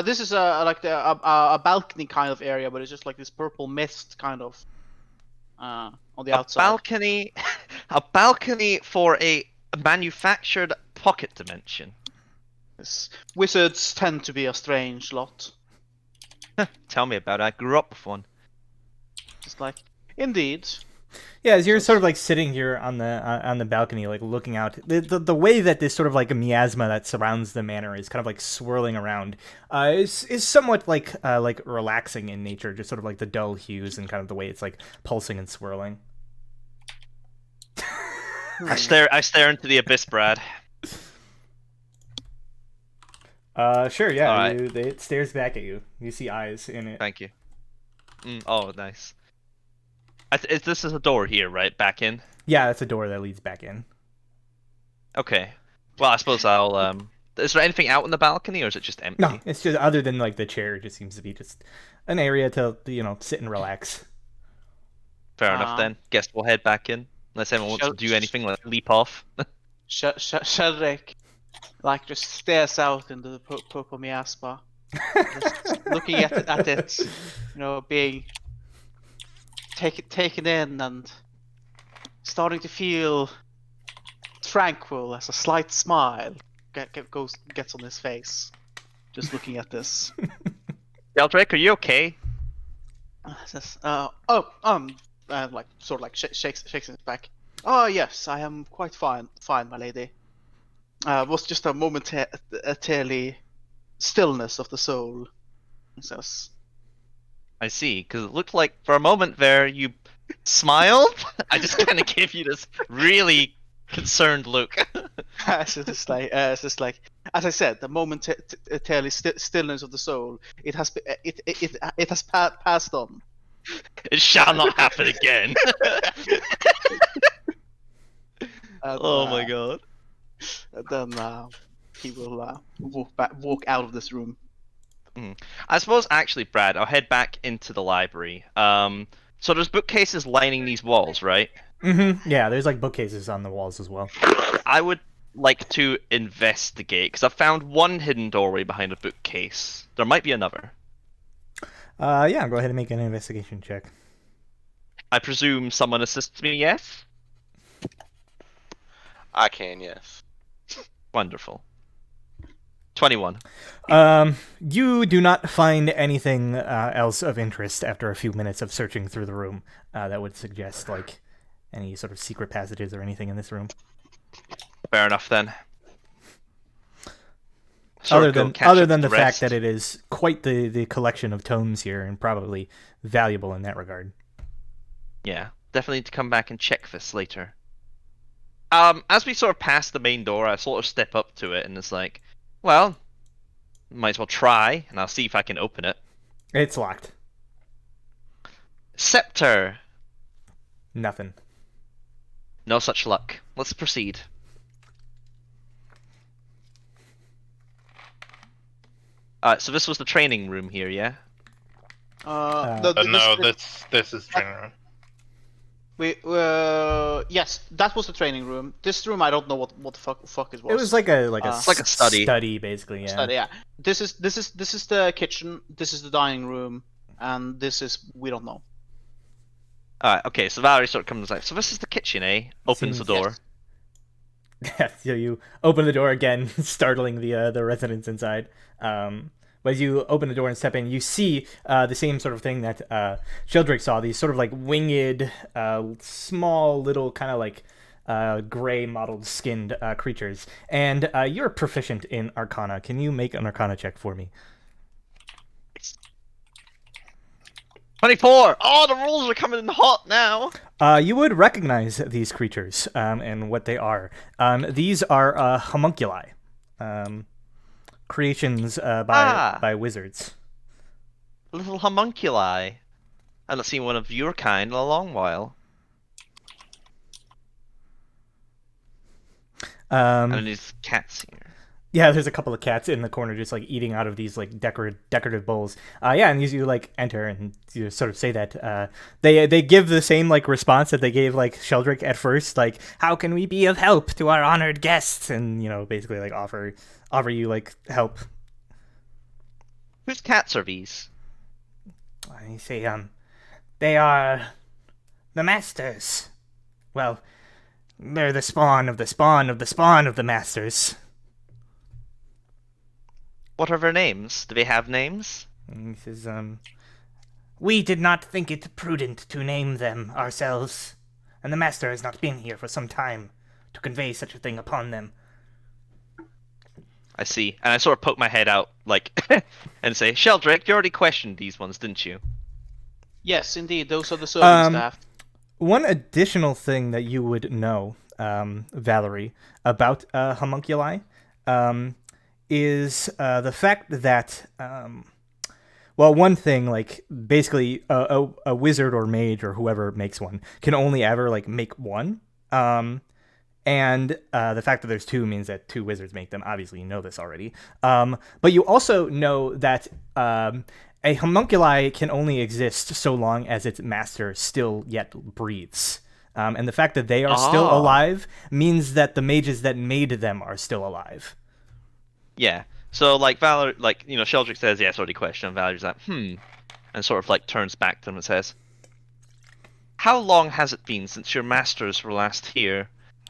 This is a balcony kind of area, but it's just like this purple mist kind of on the outside. A balcony for a A manufactured pocket dimension. Yes. Wizards tend to be a strange lot. Tell me about it. I grew up with one. Just like, indeed. Yeah, as you're So- sort of like sitting here on the balcony, like looking out, the way that this sort of like a miasma that surrounds the manor is kind of like swirling around, is somewhat like relaxing in nature, just sort of like the dull hues and kind of the way it's like pulsing and swirling. I stare into the abyss, Brad. Sure, yeah. Alright. It stares back at you. You see eyes in it. Thank you. Oh, nice. This is a door here, right? Back in? Yeah, that's a door that leads back in. Okay. Well, I suppose I'll, Is there anything out on the balcony, or is it just empty? No, it's just other than like the chair, it just seems to be just an area to sit and relax. Fair enough then. Guess we'll head back in. Unless anyone wants to do anything, like leap off. Sheldrick, like, just stares out into the purple miasma, just looking at it, being taken in and starting to feel tranquil as a slight smile gets on his face, just looking at this. Deldrake, are you okay? Says, like sort of like shakes his back. Oh yes, I am quite fine, my lady. Was just a momentary stillness of the soul. He says, I see, because it looked like for a moment there you smiled. I just kind of gave you this really concerned look. it's just like, as I said, the momentary stillness of the soul. It has it has passed on. It shall not happen again. And, Oh my god. and then he will walk out of this room. I suppose actually, Brad, I'll head back into the library. So there's bookcases lining these walls, right? Mm-hmm. Yeah, there's like bookcases on the walls as well. I would like to investigate, because I found one hidden doorway behind a bookcase. There might be another. Yeah, go ahead and make an investigation check. I presume someone assists me, yes? I can, yes. Wonderful. 21. You do not find anything else of interest after a few minutes of searching through the room that would suggest like any sort of secret passages or anything in this room. Fair enough then. Other than the fact that it is quite the collection of tomes here and probably valuable in that regard. Yeah, definitely need to come back and check this later. As we sort of pass the main door, I sort of step up to it and it's like, well, might as well try, and I'll see if I can open it. It's locked. Scepter. Nothing. No such luck. Let's proceed. So this was the training room here, yeah? No, this is training room. Yes, that was the training room. This room, I don't know what the fuck it was. It was like a It's like a study. Study basically, yeah. Study, yeah. This is the kitchen. This is the dining room, and this is we don't know. Alright, okay, so Valerie sort of comes like, so this is the kitchen, eh? Opens the door. Yeah, so you open the door again, startling the residents inside. But as you open the door and step in, you see the same sort of thing that Sheldrick saw. These sort of like winged, small little kind of like gray mottled skinned creatures. And you're proficient in Arcana. Can you make an Arcana check for me? 24! Oh, the rolls are coming in hot now! You would recognize these creatures and what they are. These are homunculi, creations by wizards. Little homunculi. I've not seen one of your kind in a long while. And there's cats here. Yeah, there's a couple of cats in the corner just like eating out of these like decorative bowls. Yeah, and you like enter and you sort of say that they give the same like response that they gave like Sheldrick at first, like how can we be of help to our honored guests, and basically like offer you like help. Whose cats are these? I say they are the masters. Well, They're the spawn of the spawn of the spawn of the masters. What are their names? Do they have names? And he says, we did not think it prudent to name them ourselves, and the master has not been here for some time to convey such a thing upon them. I see. And I sort of poke my head out, like, and say, Sheldrick, you already questioned these ones, didn't you? Yes, indeed. Those are the serving staff. One additional thing that you would know, Valerie, about homunculi is the fact that, well, one thing, like, basically a wizard or mage or whoever makes one can only ever, like, make one. And the fact that there's two means that two wizards make them. Obviously, you know this already. But you also know that a homunculi can only exist so long as its master still yet breathes. And the fact that they are still alive means that the mages that made them are still alive. Yeah. So, like, Sheldrick says, yes, already questioned, and Valerie's like, and sort of, like, turns back to them and says, how long has it been since your masters were last here?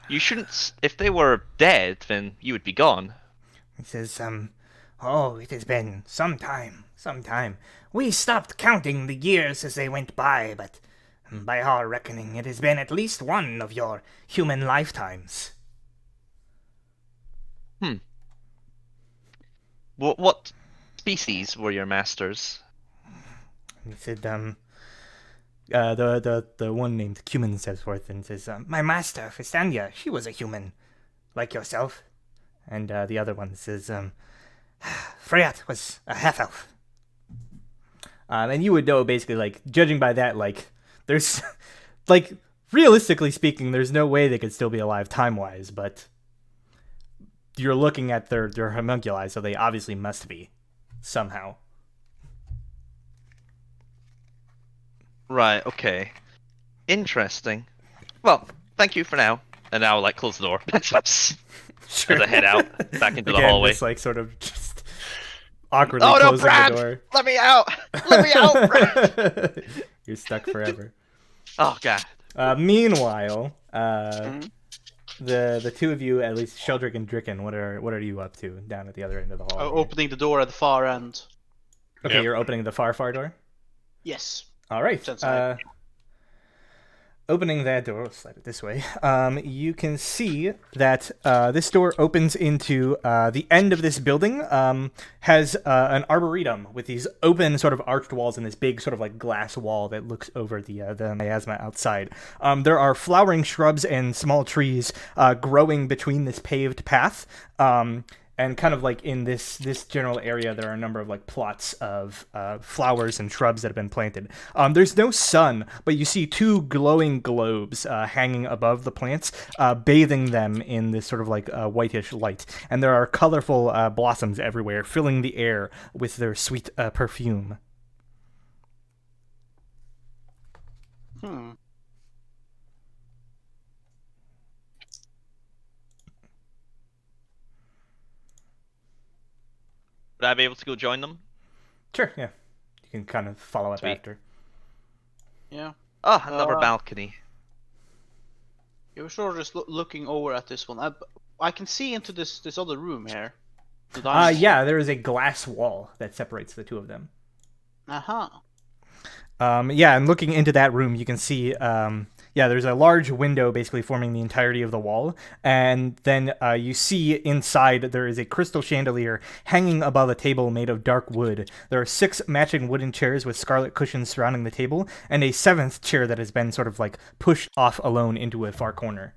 You shouldn't... If they were dead, then you would be gone. He says, oh, it has been some time. We stopped counting the years as they went by, but by our reckoning, it has been at least one of your human lifetimes. What species were your masters? He said, the one named Cumin steps forth and says, my master, Fistania, she was a human, like yourself. And the other one says, Freyat was a half-elf. And you would know, basically, like, judging by that, like, there's, like, realistically speaking, there's no way they could still be alive time-wise, but you're looking at their homunculi, so they obviously must be, somehow. Right, okay. Interesting. Well, thank you for now. And now, like, close the door. Sure. As I head out, back into the Again, hallway. just, like, sort of just awkwardly Oh no, closing Brad! the door. Let me out! Let me out, Brad! You're stuck forever. Oh, God. Meanwhile, the two of you, at least Sheldrick and Dricken, what are you up to down at the other end of the hall? Opening the door at the far end. Okay, Yep. You're opening the far door? Yes. All right. Inside. Opening that door, we'll slide it this way. You can see that this door opens into the end of this building. Has an arboretum with these open sort of arched walls and this big sort of like glass wall that looks over the miasma outside. There are flowering shrubs and small trees growing between this paved path. And kind of like in this general area, there are a number of like plots of flowers and shrubs that have been planted. There's no sun, but you see two glowing globes hanging above the plants, bathing them in this sort of like whitish light. And there are colorful blossoms everywhere, filling the air with their sweet perfume. Would I be able to go join them? Sure, yeah. You can kind of follow up Sweet. after. Yeah. Oh, another balcony. You were sort of just looking over at this one. I can see into this other room here. The dining room. Yeah, there is a glass wall that separates the two of them. Uh-huh. Yeah, and looking into that room, you can see, there's a large window basically forming the entirety of the wall. And then you see inside there is a crystal chandelier hanging above a table made of dark wood. There are 6 matching wooden chairs with scarlet cushions surrounding the table, and a 7th chair that has been sort of like pushed off alone into a far corner.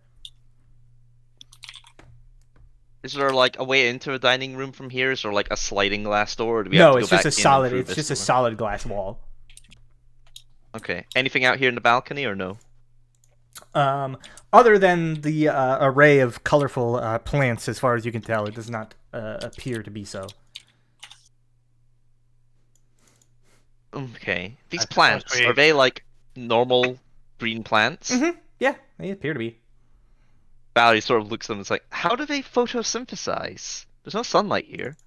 Is there like a way into a dining room from here? Is there like a sliding glass door? Or do we have to It's go just back a in solid. through It's this just a door? solid glass wall. Okay. Anything out here in the balcony or no? Other than the array of colorful plants, as far as you can tell, it does not appear to be so. Okay. These I plants, suppose we- are they like normal green plants? Mm-hmm. Yeah, they appear to be. Valerie sort of looks at them and is like, how do they photosynthesize? There's no sunlight here.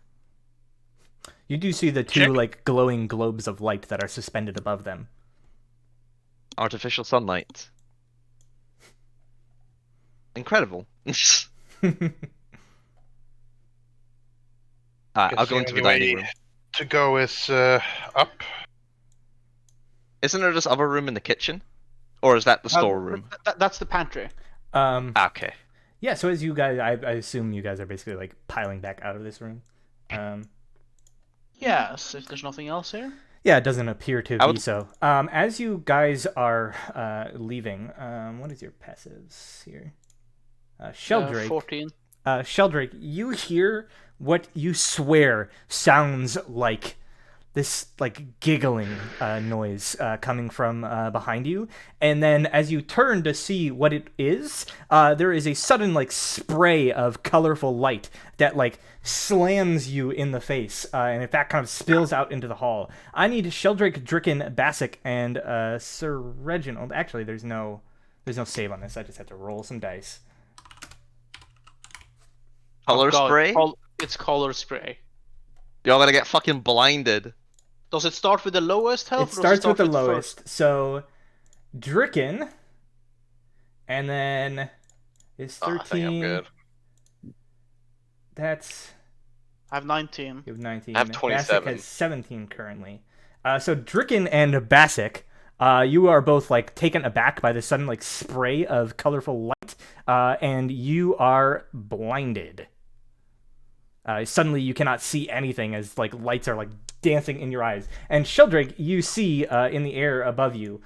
You do see the two Check. like glowing globes of light that are suspended above them. Artificial sunlight. Incredible. Alright, I'll Guess go the into the only dining way room. to go is up. Isn't there this other room in the kitchen? Or is that the storeroom? That's the pantry. Okay. Yeah, so as you guys, I assume you guys are basically like piling back out of this room. Yes, if there's nothing else here. Yeah, it doesn't appear to I be would- so. As you guys are leaving, what is your passives here? Sheldrake. 14. Sheldrake, you hear what you swear sounds like this like giggling noise coming from behind you, and then as you turn to see what it is, there is a sudden like spray of colorful light that like slams you in the face, and in fact kind of spills out into the hall. I need Sheldrake, Dricken, Bassic, and Sir Reginald. Actually, there's no save on this. I just have to roll some dice. Color spray? It's color spray. Y'all gonna get fucking blinded. Does it start with the lowest health? It or does starts start with the first? lowest. So, Dricken, and then is Oh, I 13. think I'm good. That's I have 19. you have 19. I have Bassic 27. has 17 currently. So Dricken and Bassic, you are both like taken aback by the sudden like spray of colorful light, and you are blinded. Suddenly you cannot see anything as like lights are like dancing in your eyes. And Sheldrake, you see in the air above you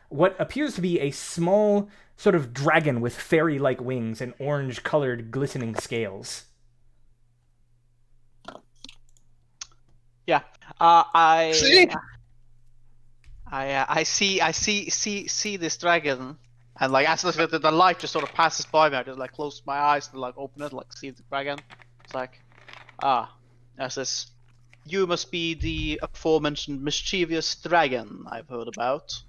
what appears to be a small sort of dragon with fairy-like wings and orange-colored glistening scales. Yeah. I See? I see this dragon, and like as the light just sort of passes by me, I just like close my eyes and like open it, like see the dragon. It's like, as this, you must be the aforementioned mischievous dragon I've heard about.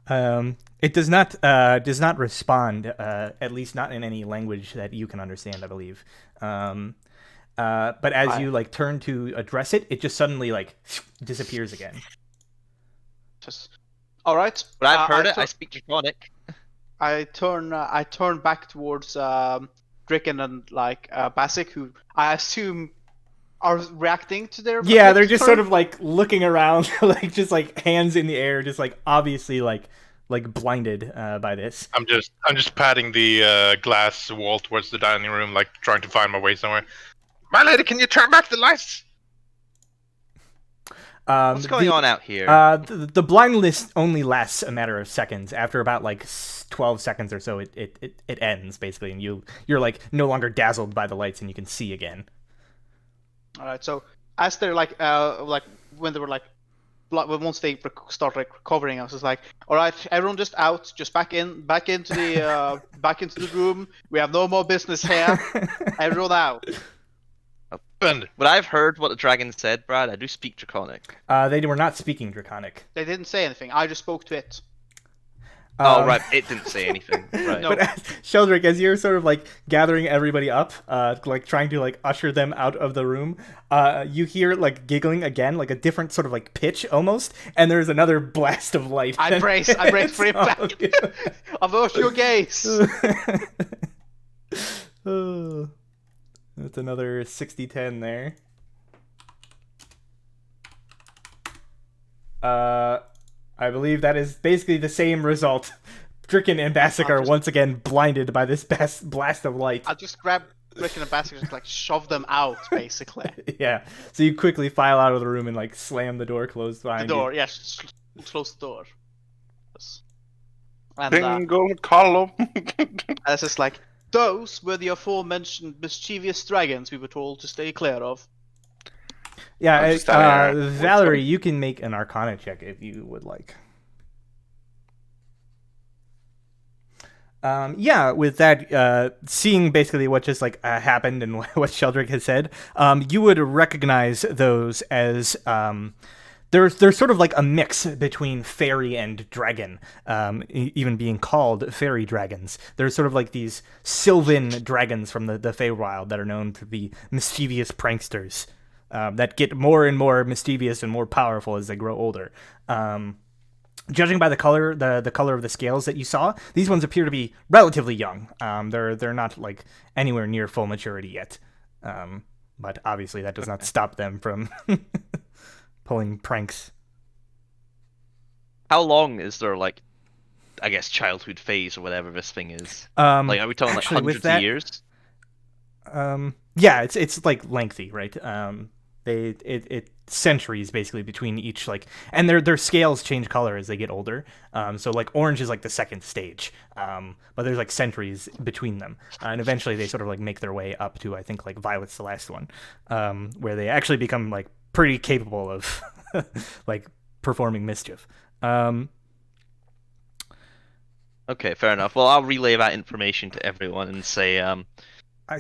It does not respond, at least not in any language that you can understand, I believe. But as you like turn to address it, it just suddenly like disappears again. Just, all right. But I've heard it. I speak Draconic. I turn back towards Dricken and like Bassic, who I assume are reacting to their. Yeah, they're just sort of like looking around, like just like hands in the air, just like obviously like blinded by this. I'm just patting the glass wall towards the dining room, like trying to find my way somewhere. My lady, can you turn back the lights? What's going on out here? The blindness only lasts a matter of seconds. After about like 12 seconds or so, it ends basically, and you're like no longer dazzled by the lights, and you can see again. All right. So as they're like when they were like once they start like recovering, I was just like, all right, everyone just out, just back into the back into the room. We have no more business here. Everyone out. And But I've heard what the dragon said, Brad. I do speak Draconic. They were not speaking Draconic. They didn't say anything. I just spoke to it. Oh, right. It didn't say anything. Right. No. But Sheldrake, as you're sort of like gathering everybody up, like trying to like usher them out of the room, you hear like giggling again, like a different sort of like pitch almost, and there's another blast of light. I brace for it back. Avert your gaze. Oh, that's another 60-10 there. I believe that is basically the same result. Dricken and Bassic are once again blinded by this blast of light. I'll just grab Dricken and Bassic and just like shove them out, basically. Yeah. So you quickly file out of the room and like slam the door closed behind The door, you. yes. Close the door. Yes. And Single column. it's just like, those were the aforementioned mischievous dragons we were told to stay clear of. Yeah, just out here. Valerie, you can make an Arcana check if you would like. Yeah, with that, seeing basically what just like happened and what Sheldrake has said, you would recognize those as there's sort of like a mix between fairy and dragon, even being called fairy dragons. There's sort of like these sylvan dragons from the Feywild that are known to be mischievous pranksters. That get more and more mischievous and more powerful as they grow older. judging by the color, the color of the scales that you saw, these ones appear to be relatively young. They're not like anywhere near full maturity yet. But obviously that does not stop them from pulling pranks. How long is their, like, I guess, childhood phase or whatever this thing is? Like, are we talking actually, like with hundreds that, of years? Yeah, it's like lengthy, right? It centuries basically between each, like, and their scales change color as they get older. So like orange is like the second stage, but there's like centuries between them, and eventually they sort of like make their way up to, I think, like violet's the last one, where they actually become like pretty capable of like performing mischief. Okay, fair enough. Well, I'll relay that information to everyone and say, I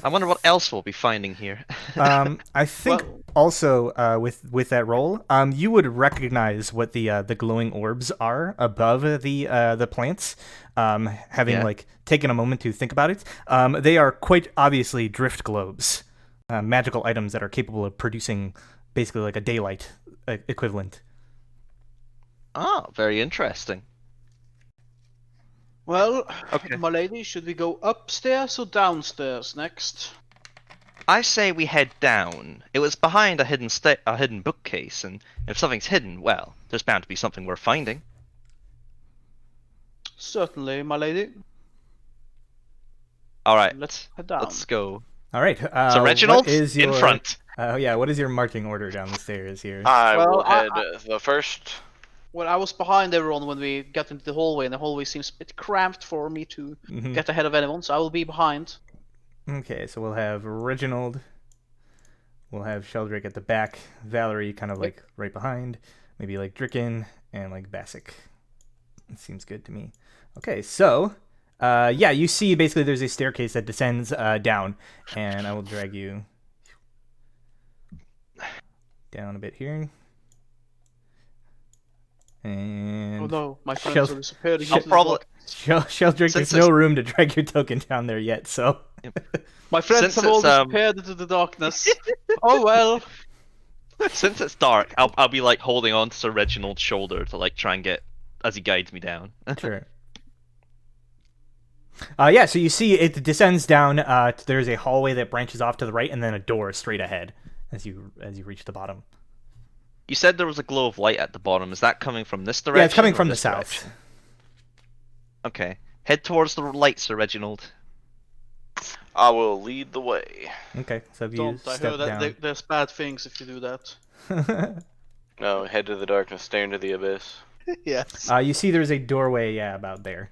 wonder what else we'll be finding here. I think also with that roll, you would recognize what the glowing orbs are above the plants. Having like taken a moment to think about it, they are quite obviously drift globes, magical items that are capable of producing basically like a daylight equivalent. Ah, very interesting. Well, Okay. my lady, should we go upstairs or downstairs next? I say we head down. It was behind a hidden bookcase, and if something's hidden, well, there's bound to be something worth finding. Certainly, my lady. All right, Let's head down. let's go. All right. So Reginald, what is your, in front. Yeah. What is your marching order down the stairs here? I Well, will head the first. Well, I was behind everyone when we got into the hallway, and the hallway seems a bit cramped for me to Mhm. get ahead of anyone, so I will be behind. Okay, so we'll have Reginald. We'll have Sheldrick at the back. Valerie kind of like right behind. Maybe like Dricken and like Basic. It seems good to me. Okay, so yeah, you see basically there's a staircase that descends down, and I will drag you down a bit here. And Oh no, my friends Shel- are disappearing. I'll probably. Sheldrick, there's Since no room to drag your token down there yet, so. My friends Since have all it's, disappeared into the darkness. Oh well. Since it's dark, I'll be like holding on to Sir Reginald's shoulder to like try and get as he guides me down. Sure. Yeah, so you see it descends down. There's a hallway that branches off to the right, and then a door straight ahead as you reach the bottom. You said there was a glow of light at the bottom. Is that coming from this direction? Yeah, it's coming or from the this south. direction? Okay. Head towards the light, Sir Reginald. I will lead the way. Okay, so if you Don't. I step heard that down. there's bad things if you do that. No, head to the darkness, stare into the abyss. Yes. You see there's a doorway, about there.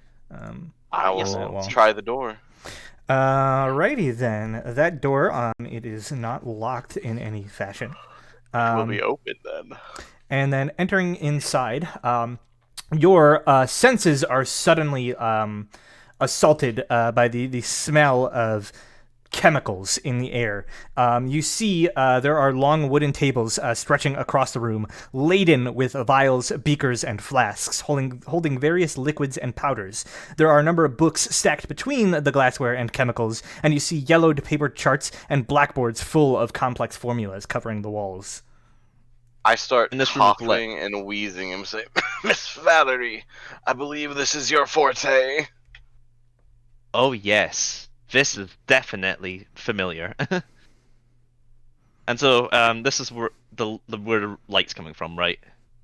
I yes, will well. try the door. Alrighty then. That door, it is not locked in any fashion. It will be open then. And then entering inside, your senses are suddenly assaulted by the smell of chemicals in the air. You see there are long wooden tables stretching across the room, laden with vials, beakers, and flasks, holding various liquids and powders. There are a number of books stacked between the glassware and chemicals, and you see yellowed paper charts and blackboards full of complex formulas covering the walls. I start And this room is lit. coughing and wheezing and say, Miss Valerie, I believe this is your forte. Oh yes, this is definitely familiar. And so, this is where where the light's coming from, right?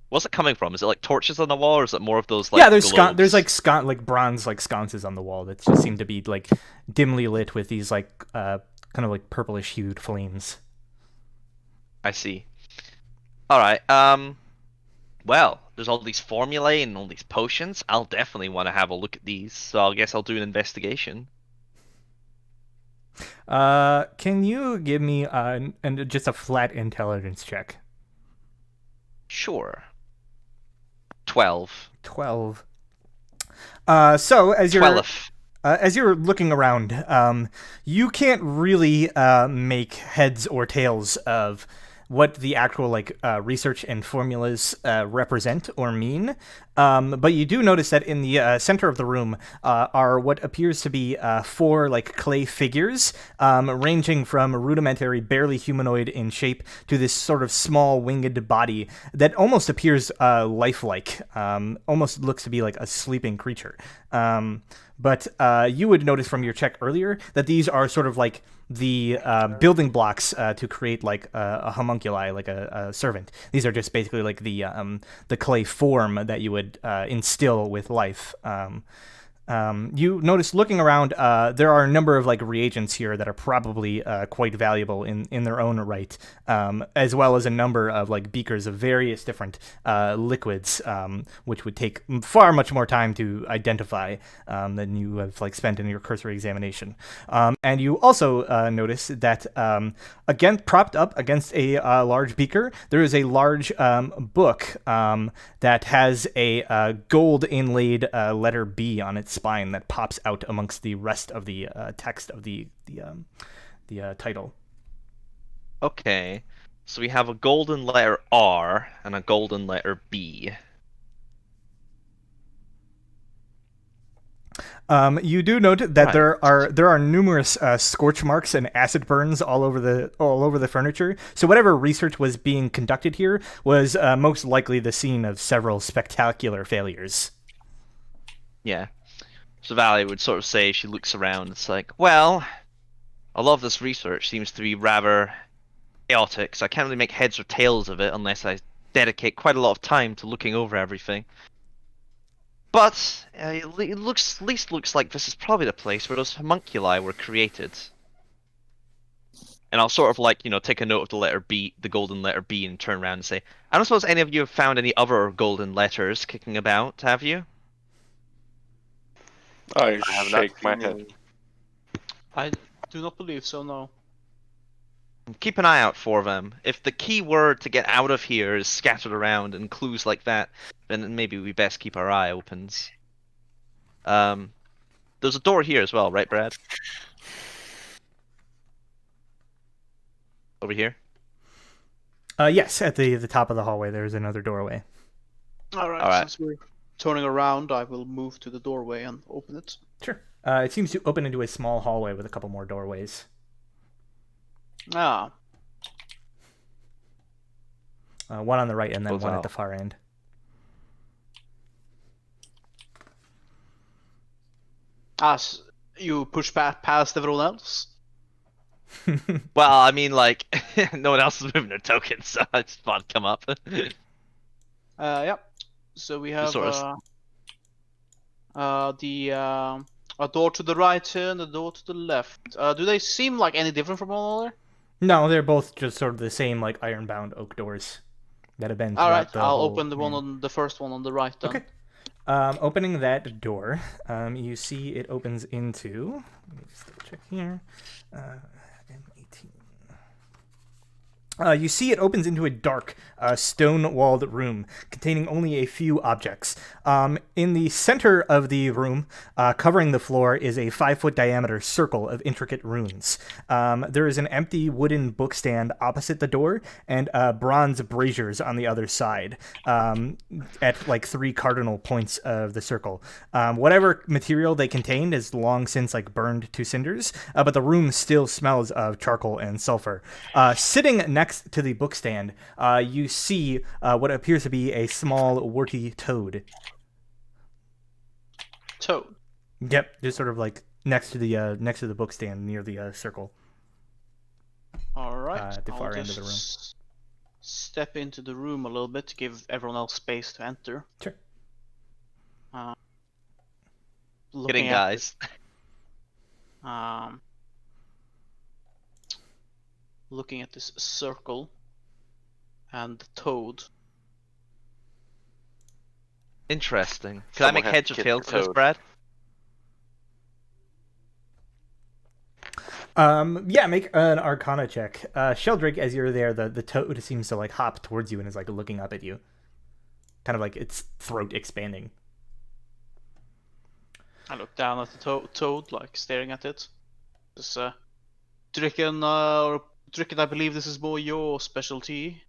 What's it coming from? Is it like torches on the wall, or is it more of those like? Yeah, there's globes? there's like bronze like sconces on the wall that just seem to be like dimly lit with these like kind of like purplish hued flames. I see. All right. Well, there's all these formulae and all these potions. I'll definitely want to have a look at these. So I guess I'll do an investigation. Can you give me and just a flat intelligence check? Sure. 12. 12. So as you're looking around, you can't really make heads or tails of what the actual like research and formulas represent or mean. But you do notice that in the center of the room are what appears to be 4 like clay figures, ranging from rudimentary, barely humanoid in shape to this sort of small winged body that almost appears lifelike, almost looks to be like a sleeping creature. But you would notice from your check earlier that these are sort of like the building blocks to create like a homunculi, like a servant. These are just basically like the clay form that you would instill with life. You notice looking around, there are a number of like reagents here that are probably quite valuable in their own right, as well as a number of like beakers of various different liquids, which would take far much more time to identify than you have like spent in your cursory examination. And you also notice that again, propped up against a large beaker, there is a large book that has a gold inlaid letter B on its spine that pops out amongst the rest of the text of the title. Okay, so we have a golden letter R and a golden letter B. You do note that Right. there are numerous scorch marks and acid burns all over the furniture. So whatever research was being conducted here was most likely the scene of several spectacular failures. Yeah. So Valley would sort of say, she looks around, it's like, well, a lot of this research seems to be rather chaotic, so I can't really make heads or tails of it unless I dedicate quite a lot of time to looking over everything. But it looks, at least looks like this is probably the place where those homunculi were created. And I'll sort of like, take a note of the letter B, the golden letter B, and turn around and say, I don't suppose any of you have found any other golden letters kicking about, have you? I I have not shake my seen head. any. I do not believe so. No. Keep an eye out for them. If the key word to get out of here is scattered around and clues like that, then maybe we best keep our eye opens. There's a door here as well, right, Brad? Over here? Yes, at the top of the hallway, there's another doorway. All right. All right. Since we're turning around, I will move to the doorway and open it. Sure. It seems to open into a small hallway with a couple more doorways. Ah. One on the right and then Close one at out. the far end. As you push past everyone else. Well, I mean, like, no one else is moving their tokens, so I just thought it'd come up. Yep. So we have sort of a door to the right here and a door to the left. Do they seem like any different from one another? No, they're both just sort of the same like iron-bound oak doors that have been All right. throughout the I'll whole- open the first one on the right then. Okay. Opening that door, you see it opens into. Let me just double check here. M18. You see it opens into a dark, stone-walled room containing only a few objects. In the center of the room, covering the floor, is a 5-foot diameter circle of intricate runes. There is an empty wooden bookstand opposite the door and bronze braziers on the other side at like 3 cardinal points of the circle. Whatever material they contained is long since like burned to cinders, but the room still smells of charcoal and sulfur. Sitting next to the bookstand, you see what appears to be a small warty toad. Toad. Yep, just sort of like next to the bookstand near the circle. All right. At the I'll far end of the just step into the room a little bit to give everyone else space to enter. Sure. Getting guys. Looking at this circle and the toad. Interesting. Can I Someone make has heads to or get tails the of this, toad. Brad? Yeah, make an Arcana check. Sheldrake, as you're there, the toad seems to like hop towards you and is like looking up at you, kind of like its throat expanding. I look down at the toad, like staring at it. This Dricken, I believe this is more your specialty.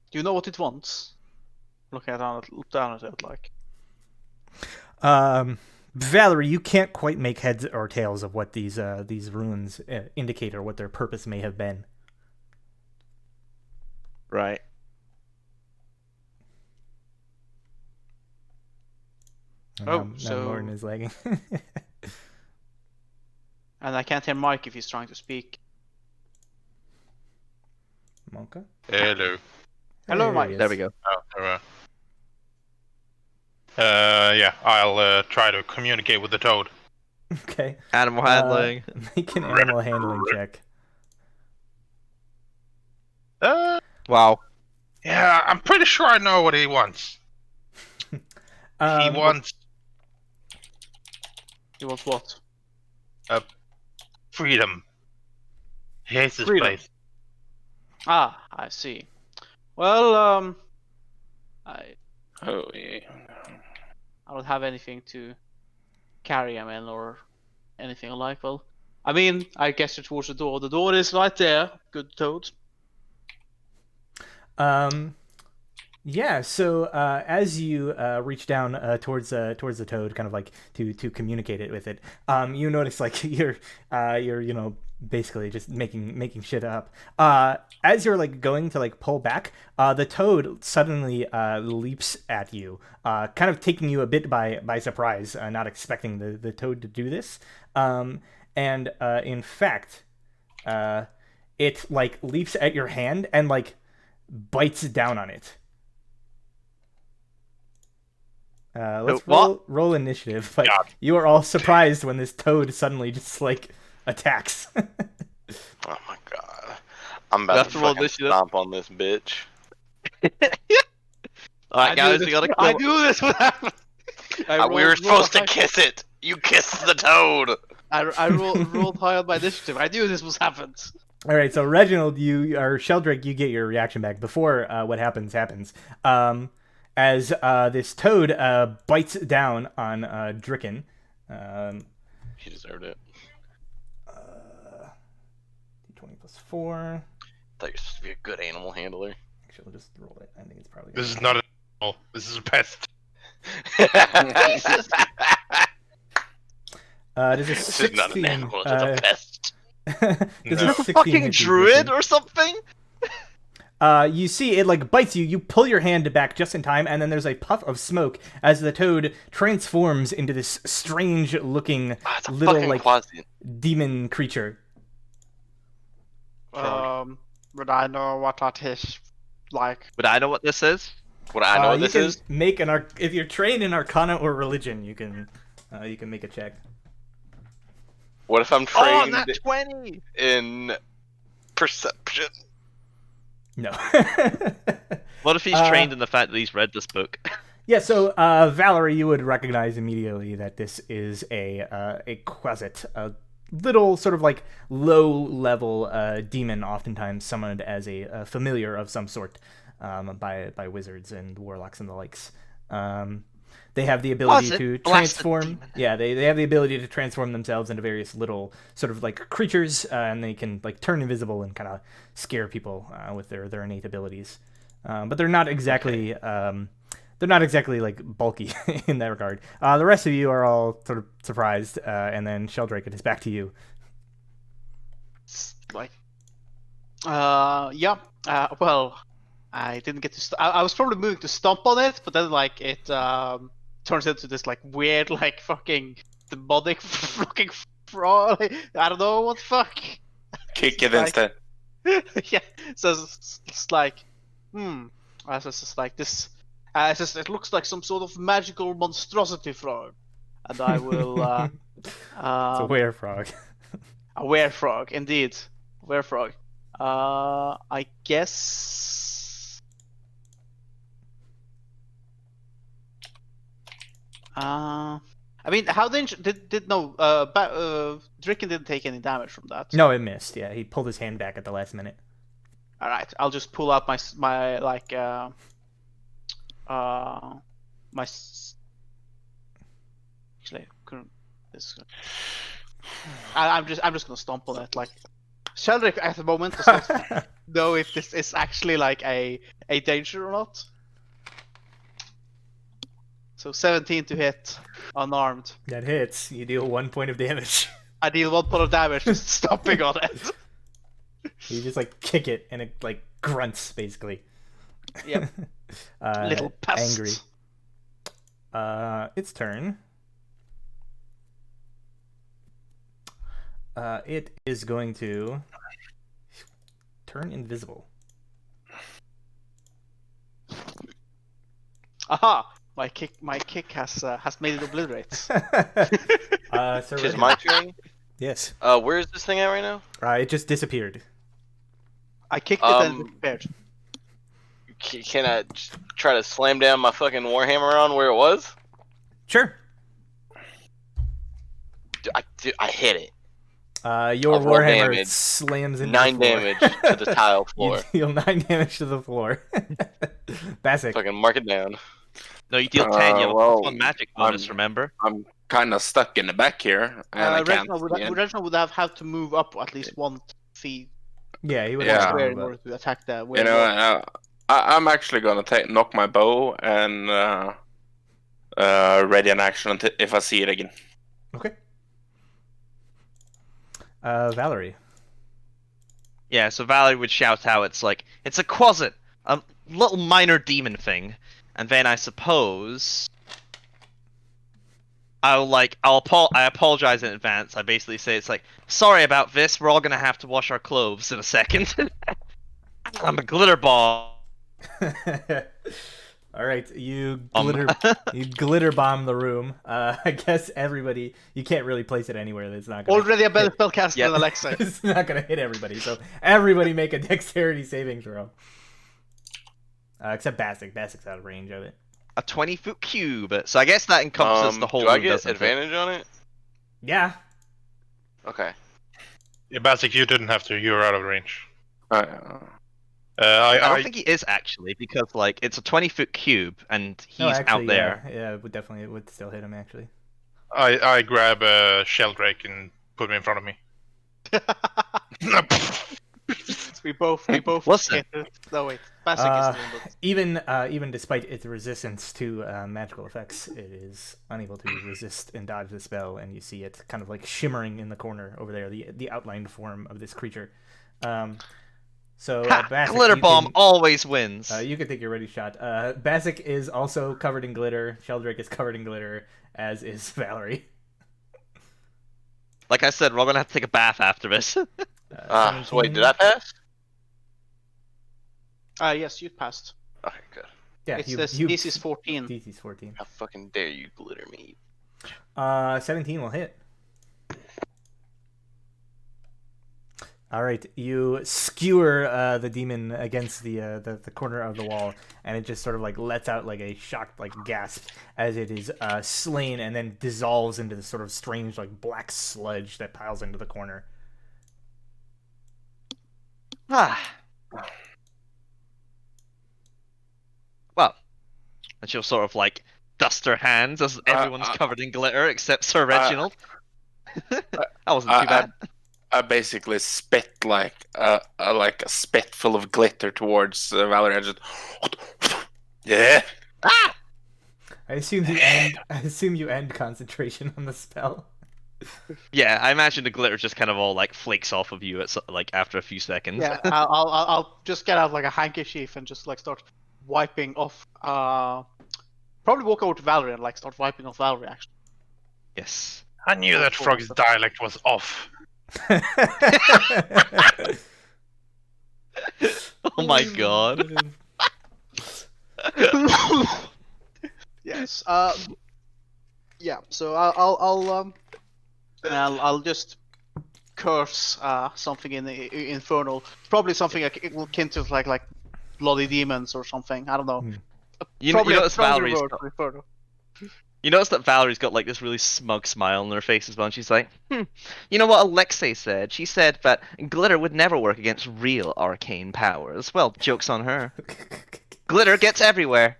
Do you know what it wants? looking down at it like. Valerie, you can't quite make heads or tails of what these runes indicate or what their purpose may have been. Right. Now so- Norton is lagging. And I can't hear Mike if he's trying to speak. Monka? Hello. Hello, There Mike. he is. There we go. Oh, there we are. Yeah, I'll try to communicate with the toad. Okay. Animal handling. Make an animal handling check. Wow. Yeah, I'm pretty sure I know what he wants. He wants He wants what? freedom. He hates this Freedom. place. Ah, I see. Well, I Oh, yeah. don't have anything to carry him in or anything like. Well, I mean, I guess it's towards the door. The door is right there. Good toad. Yeah. So as you reach down towards the toad, kind of like to communicate it with it, you notice like you're basically just making shit up. As you're like going to like pull back, the toad suddenly leaps at you, kind of taking you a bit by surprise, not expecting the toad to do this. And in fact, it like leaps at your hand and like bites down on it. Let's What? roll initiative. But God. you are all surprised when this toad suddenly just like attacks. Oh my god. I'm about That's to roll fucking initiative. stomp on this bitch. Alright, guys, we gotta I kill. knew this would happen. We were supposed to kiss it. You kissed the toad. I rolled high on my initiative. I knew this was happened. All right, so Reginald, or Sheldrake, you get your reaction back before what happens. As this toad bites down on Dricken. He deserved it. D20 plus 4. Thought you're supposed to be a good animal handler. Actually, we'll just roll it. I think it's probably. This is not an animal. This is a pest. Does a This is not 16, an animal, it's a pest. does No. a 16 Fucking hit you, druid Dricken? or something? You see it like bites you. You pull your hand back just in time, and then there's a puff of smoke as the toad transforms into this strange-looking It's a little fucking like quasi. demon creature. Would I know what that is like? Would I know what this is? Would I know what you this can is? make an if you're trained in Arcana or Religion, you can make a check. What if I'm Oh, trained not 20! in perception? No. What if he's trained in the fact that he's read this book? Yeah, so Valerie, you would recognize immediately that this is a Quasit, a little sort of like low-level demon, oftentimes summoned as a familiar of some sort by wizards and warlocks and the likes. They have the ability Quasit, to blasted transform. demon. Yeah, they have the ability to transform themselves into various little sort of like creatures, and they can like turn invisible and kind of scare people with their innate abilities. But they're not exactly like bulky in that regard. The rest of you are all sort of surprised, and then Sheldrake, it is back to you. Like, yeah. Well, I didn't get to. I was probably moving to stomp on it, but then like it turns into this like weird like fucking demonic fucking frog. I don't know what the fuck. Kick it Like- instead. Yeah. So it's like, It's just like this. It looks like some sort of magical monstrosity frog, and I will. It's a were frog. A werefrog, indeed. Werefrog. I guess. I mean, how did no? Dricken didn't take any damage from that. No, it missed. Yeah, he pulled his hand back at the last minute. All right, I'll just pull out my like my. Actually, couldn't this. I'm just gonna stomp on it. Like, Sheldrick at the moment does not know if this is actually like a danger or not. So 17 to hit, unarmed. That hits. You deal 1 point of damage. I deal 1 point of damage just stomping on it. You just like kick it and it like grunts basically. Yep. Little pest. Angry. Its turn. It is going to turn invisible. Aha! My kick has made it obliterate. Sir It's Reginald. my turn. Yes. Where is this thing at right now? It just disappeared. I kicked it and it disappeared. Can I just try to slam down my fucking warhammer on where it was? Sure. I hit it. Your I'll roll warhammer damage. slams into 9 the floor. damage to the tile floor. You deal 9 damage to the floor. Basic. Fucking mark it down. No, you deal 10. You have a well, +1 magic bonus. Remember? I'm kind of stuck in the back here, and I can't. Reginald would have had to move up at least 1 feet Yeah, he would Yeah. have square to in move order up. to attack the You know, I'm actually gonna knock my bow and ready an action if I see it again. Okay. Valerie. Yeah, so Valerie would shout out, it's like, it's a quasit! A little minor demon thing. And then I suppose... I apologize in advance. I basically say it's like, sorry about this, we're all gonna have to wash our clothes in a second. I'm a glitter ball. All right, you glitter bomb the room. I guess everybody. You can't really place it anywhere that's not gonna. Already a better spellcaster Yep. than Alexa. It's not gonna hit everybody. So everybody make a dexterity saving throw. Except Basic. Basic's out of range of it. A 20-foot cube. So I guess that encompasses the whole Do I room, get doesn't it? advantage on it? Yeah. Okay. Yeah, Basic, you didn't have to. You were out of range. I don't think he is actually, because like it's a 20-foot cube and he's No, actually, out there. Yeah, it would still hit him actually. I grab a Sheldrake and put him in front of me. we both Listen. hit it. No wait, Basic is the one Even despite its resistance to magical effects, it is unable to resist and dodge the spell, and you see it kind of like shimmering in the corner over there, the outlined form of this creature. So Basic, Glitter you bomb can- always wins. you can take your ready shot. Basic is also covered in glitter. Sheldrake is covered in glitter, as is Valerie. Like I said, we're all gonna have to take a bath after this. So wait, did I pass? Yes, you passed. Okay, good. Yeah, It's you, this you, DC's 14. DC's 14. How fucking dare you glitter me? 17 will hit. All right, you skewer the demon against the corner of the wall, and it just sort of like lets out like a shocked like gasp as it is slain, and then dissolves into this sort of strange like black sludge that piles into the corner. Ah. Well, and she'll sort of like dust her hands as everyone's covered in glitter except Sir Reginald. That wasn't too bad. I basically spit like a spit full of glitter towards Valerie. And just, yeah. Ah! I assume you end concentration on the spell. Yeah, I imagine the glitter just kind of all like flakes off of you at like after a few seconds. Yeah, I'll just get out like a handkerchief and just like start wiping off. Probably walk over to Valerie and like start wiping off Valerie. Actually, Yes. I knew that frog's dialect was off. Oh my god. yes. Yeah. So I'll just curse something in the infernal. Probably something akin to like bloody demons or something. I don't know. You Probably a notice stronger Valerie's word got, for infernal. you notice that Valerie's got like this really smug smile on her face as well, and she's like, you know what Alexei said? She said that glitter would never work against real arcane powers. Well, joke's on her. Glitter gets everywhere.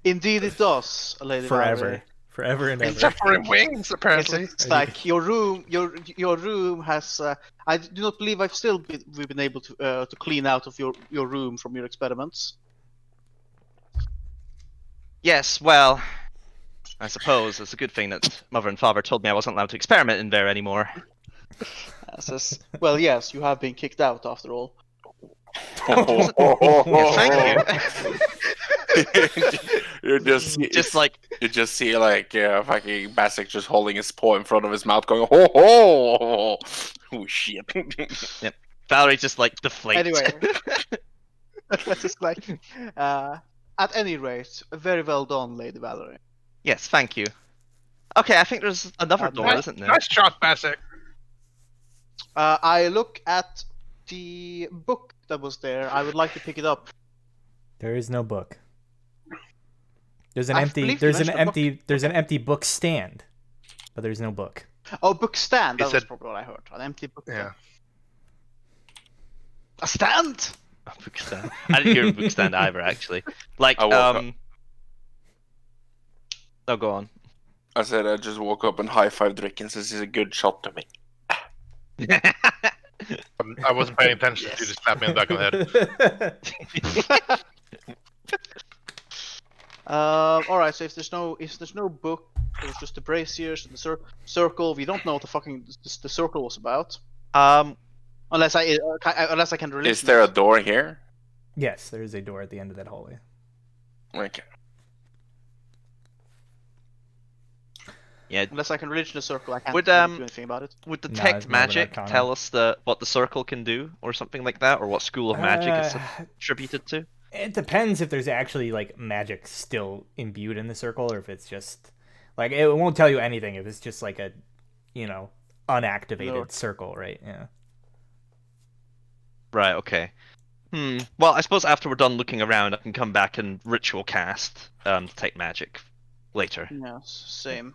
Indeed, it does, Lady Valerie. Forever and ever. Except for in wings, apparently. It's like your room has. I do not believe we've been able to clean out of your room from your experiments. Yes, well, I suppose it's a good thing that Mother and Father told me I wasn't allowed to experiment in there anymore. Says, well, yes, you have been kicked out after all. Yes, thank You just see, Just like you just see like fucking Basic just holding his paw in front of his mouth, going ho ho. Oh shit. Valerie just like deflates. Anyway, that's just like, at any rate, very well done, Lady Valerie. Yes, thank you. Okay, I think there's another door, Nice, isn't there? nice shot, Bassic. I look at the book that was there. I would like to pick it up. There is no book. There's an I empty. believe you There's an mentioned a book. empty. There's an empty book stand, but there's no book. Oh, book stand. That Is was it- probably what I heard. An empty book. Yeah. A stand. A book stand. I didn't hear a book stand either, actually. Like, I woke up. Oh, go on. I said I just woke up and high-fived Rick and says he's a good shot to me. I wasn't paying attention to you just slap me in the back of the head. All right. So if there's no book, it was just the braziers and the circle. We don't know what the fucking the circle was about. Unless I can release. Is there a door here? Yes, there is a door at the end of that hallway. Okay. Yeah. Unless I can religion the circle, I can't Would, really do anything about it. Would No, detect it's more of an magic arcana. tell us what the circle can do, or something like that, or what school of magic it's attributed to? It depends if there's actually like magic still imbued in the circle, or if it's just like it won't tell you anything if it's just like a, unactivated No. circle, right? Yeah. Right. Okay. Well, I suppose after we're done looking around, I can come back and ritual cast detect magic later. Yeah, same.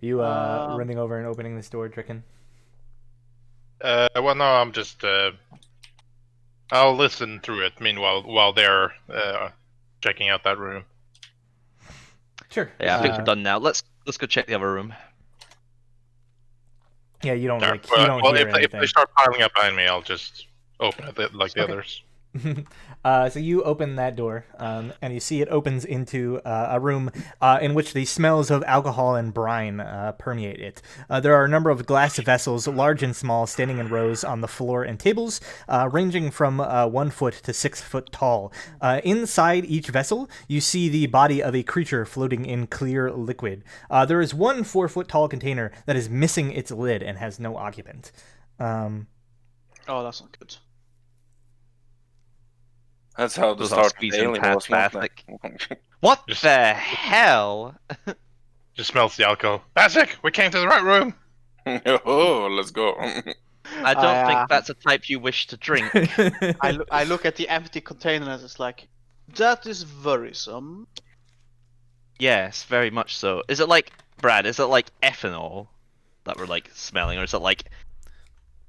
You running over and opening this door, Dricken? Well, no, I'm just. I'll listen through it. Meanwhile, while they're checking out that room. Sure. Yeah, I think we're done now. Let's go check the other room. Yeah, you don't Alright, you don't hear if anything. they start piling up behind me, I'll just open it like the Okay. others. So you open that door, and you see it opens into a room in which the smells of alcohol and brine permeate it. There are a number of glass vessels, large and small, standing in rows on the floor and tables, ranging from 1 foot to 6 foot tall. Inside each vessel, you see the body of a creature floating in clear liquid. There is one 4 foot tall container that is missing its lid and has no occupant. Oh, that's not good. That's how the Those are start of the squeezing alien past was, wasn't it? What Just- the hell? Just smells the alcohol. Bassic, we came to the right room. Oh, let's go. I don't think that's a type you wish to drink. I look at the empty container and it's like, that is worrisome. Yes, very much so. Is it like, Brad, is it like ethanol that we're like smelling, or is it like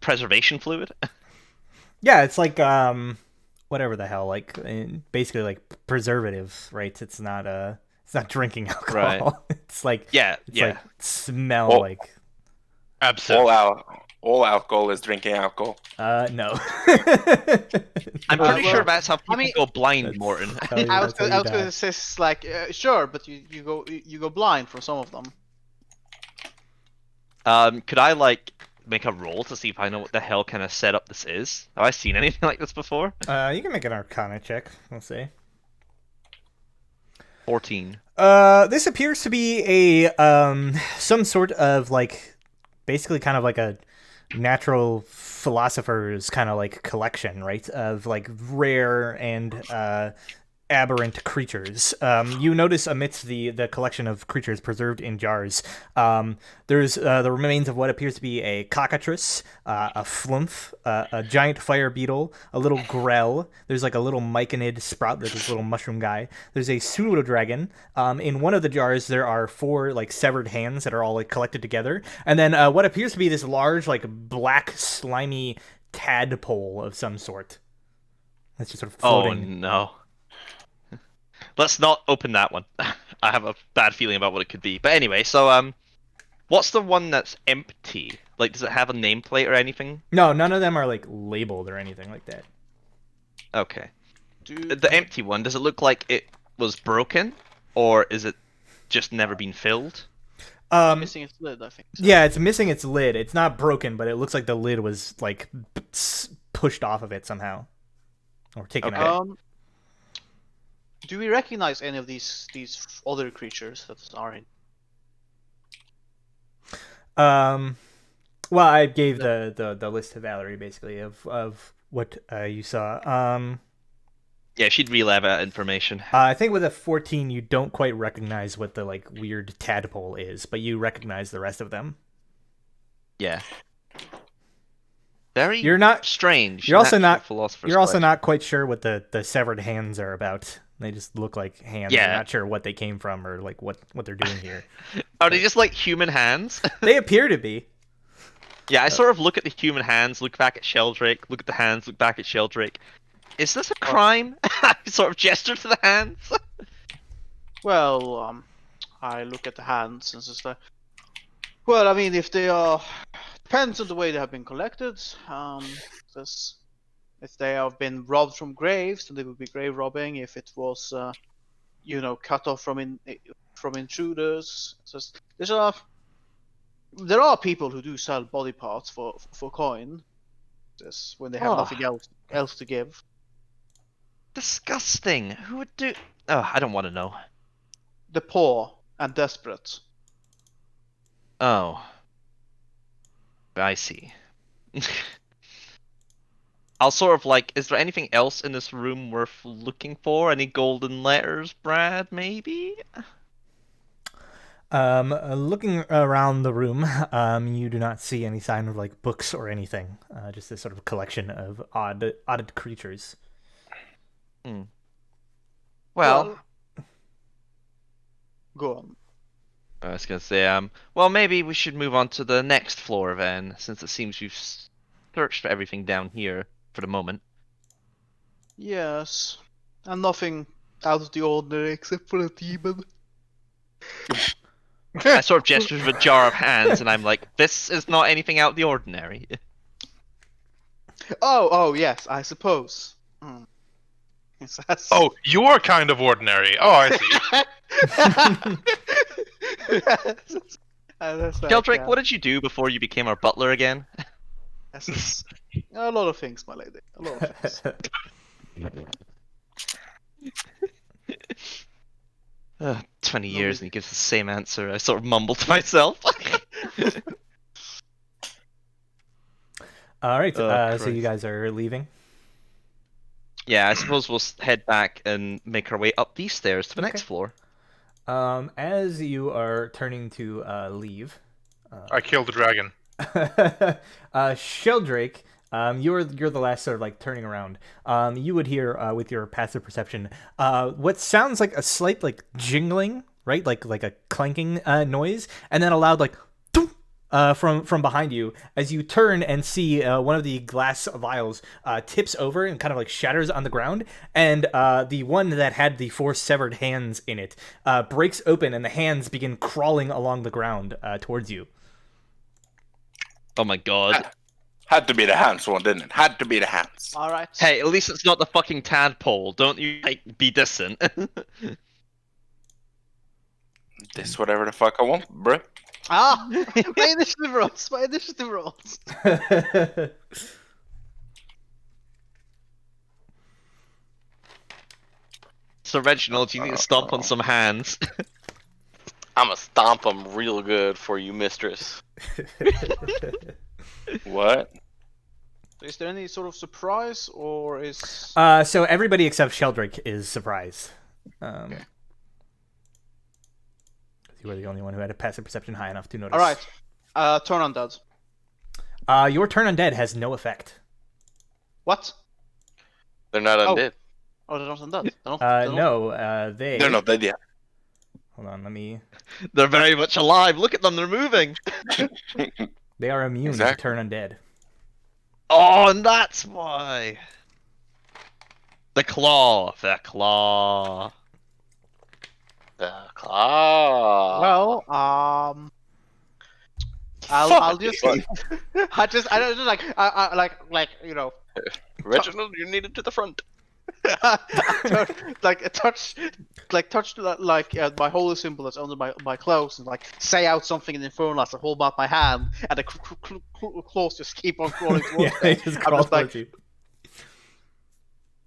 preservation fluid? Yeah, it's like whatever the hell, like basically like preservative, right? It's not drinking alcohol. Right. It's like Yeah, like smell Well- like Absinthe. all alcohol is drinking alcohol. no. I'm pretty well, sure that's how people mean- go blind, That's Morton. how you- I was that's how you gonna die. say like, sure, but you go blind for some of them. Could I like make a roll to see if I know what the hell kind of setup this is? Have I seen anything like this before? You can make an Arcana check. We'll see. 14. This appears to be a some sort of like basically kind of like a natural philosopher's kind of like collection, right? Of like rare and aberrant creatures. You notice amidst the collection of creatures preserved in jars, there's the remains of what appears to be a cockatrice, a flumph, a giant fire beetle, a little grell. There's like a little myconid sprout, like this little mushroom guy. There's a pseudo dragon. In one of the jars, there are 4 like severed hands that are all like collected together, and then what appears to be this large like black slimy tadpole of some sort. That's just sort of Oh floating. no. Let's not open that one. I have a bad feeling about what it could be. But anyway, so what's the one that's empty? Like, does it have a nameplate or anything? No, none of them are like labeled or anything like that. Okay. Dude, The empty one, does it look like it was broken? or is it just never been filled? Missing its lid, I think. So. Yeah, it's missing its lid. It's not broken, but it looks like the lid was like pushed off of it somehow, or taken Okay. out. Do we recognize any of these other creatures that are in? Well, I gave the list to Valerie basically of what you saw. Yeah, she'd relay that information. I think with a 14, you don't quite recognize what the like weird tadpole is, but you recognize the rest of them. Yeah. Very You're not strange. You're also natural not. philosopher's You're also question. not quite sure what the severed hands are about. They just look like hands. Yeah. You're not sure what they came from or like what they're doing here. Are they just like human hands? They appear to be. Yeah, I sort of look at the human hands, look back at Sheldrake, look at the hands, look back at Sheldrake. Is this a crime? I sort of gesture to the hands. Well, I look at the hands and just well, I mean, if they are, depends on the way they have been collected. This, if they have been robbed from graves, then they would be grave robbing. If it was, cut off from intruders, just there are people who do sell body parts for coin, just when they have nothing else to give. Disgusting. Who would do? Oh, I don't want to know. The poor and desperate. Oh. I see. I'll sort of like, is there anything else in this room worth looking for? Any golden letters, Brad, maybe? Looking around the room, you do not see any sign of like books or anything. Just this sort of collection of odd creatures. Well, go on. I was gonna say, well, maybe we should move on to the next floor then, since it seems you've searched for everything down here for the moment. Yes, and nothing out of the ordinary except for a demon. I sort of gesture with a jar of hands, and I'm like, this is not anything out of the ordinary. Oh, yes, I suppose. Yes, Oh, you're kind of ordinary. Oh, I see. Sheldrake, what did you do before you became our butler again? A lot of things, my lady. A lot of things. 20 years and he gives the same answer. I sort of mumble to myself. All right, Oh, so you Christ. guys are leaving. Yeah, I suppose we'll head back and make our way up these stairs to the next Okay. floor. As you are turning to leave, I killed the dragon. Sheldrake, you're the last sort of like turning around. You would hear with your passive perception what sounds like a slight like jingling, right? Like a clanking noise, and then a loud like thump, from behind you as you turn and see one of the glass vials tips over and kind of like shatters on the ground, and the one that had the 4 severed hands in it breaks open, and the hands begin crawling along the ground towards you. Oh my god. Had to be the hands one, didn't it? Had to be the hands. All right. Hey, at least it's not the fucking tadpole. Don't you like be distant? This whatever the fuck I want, bruh. My initiative rolls. My initiative rolls. So Reginald, you need to stomp on some hands. I'ma stomp them real good for you, mistress. What? Is there any sort of surprise, or is So everybody except Sheldrake is surprised. You were the only one who had a passive perception high enough to notice. all right? Turn on dead. Your turn undead has no effect. What? They're not Oh. undead. Oh, they're not undead. They're not. No, they. They're not dead yet. Hold on, let me. They're very much alive. Look at them, they're moving. They are immune to Exactly. turn undead. Oh, and that's why. The claw. The claw. The claw. Well, I'll just, I don't like, I like, Reginald, you need it to the front. like a touch like touch my holy symbol that's under my clothes and like say out something in Infernal as I hold out my hand, and the claws just keep on crawling towards Yeah, me. they just I'm crawl just towards like, you.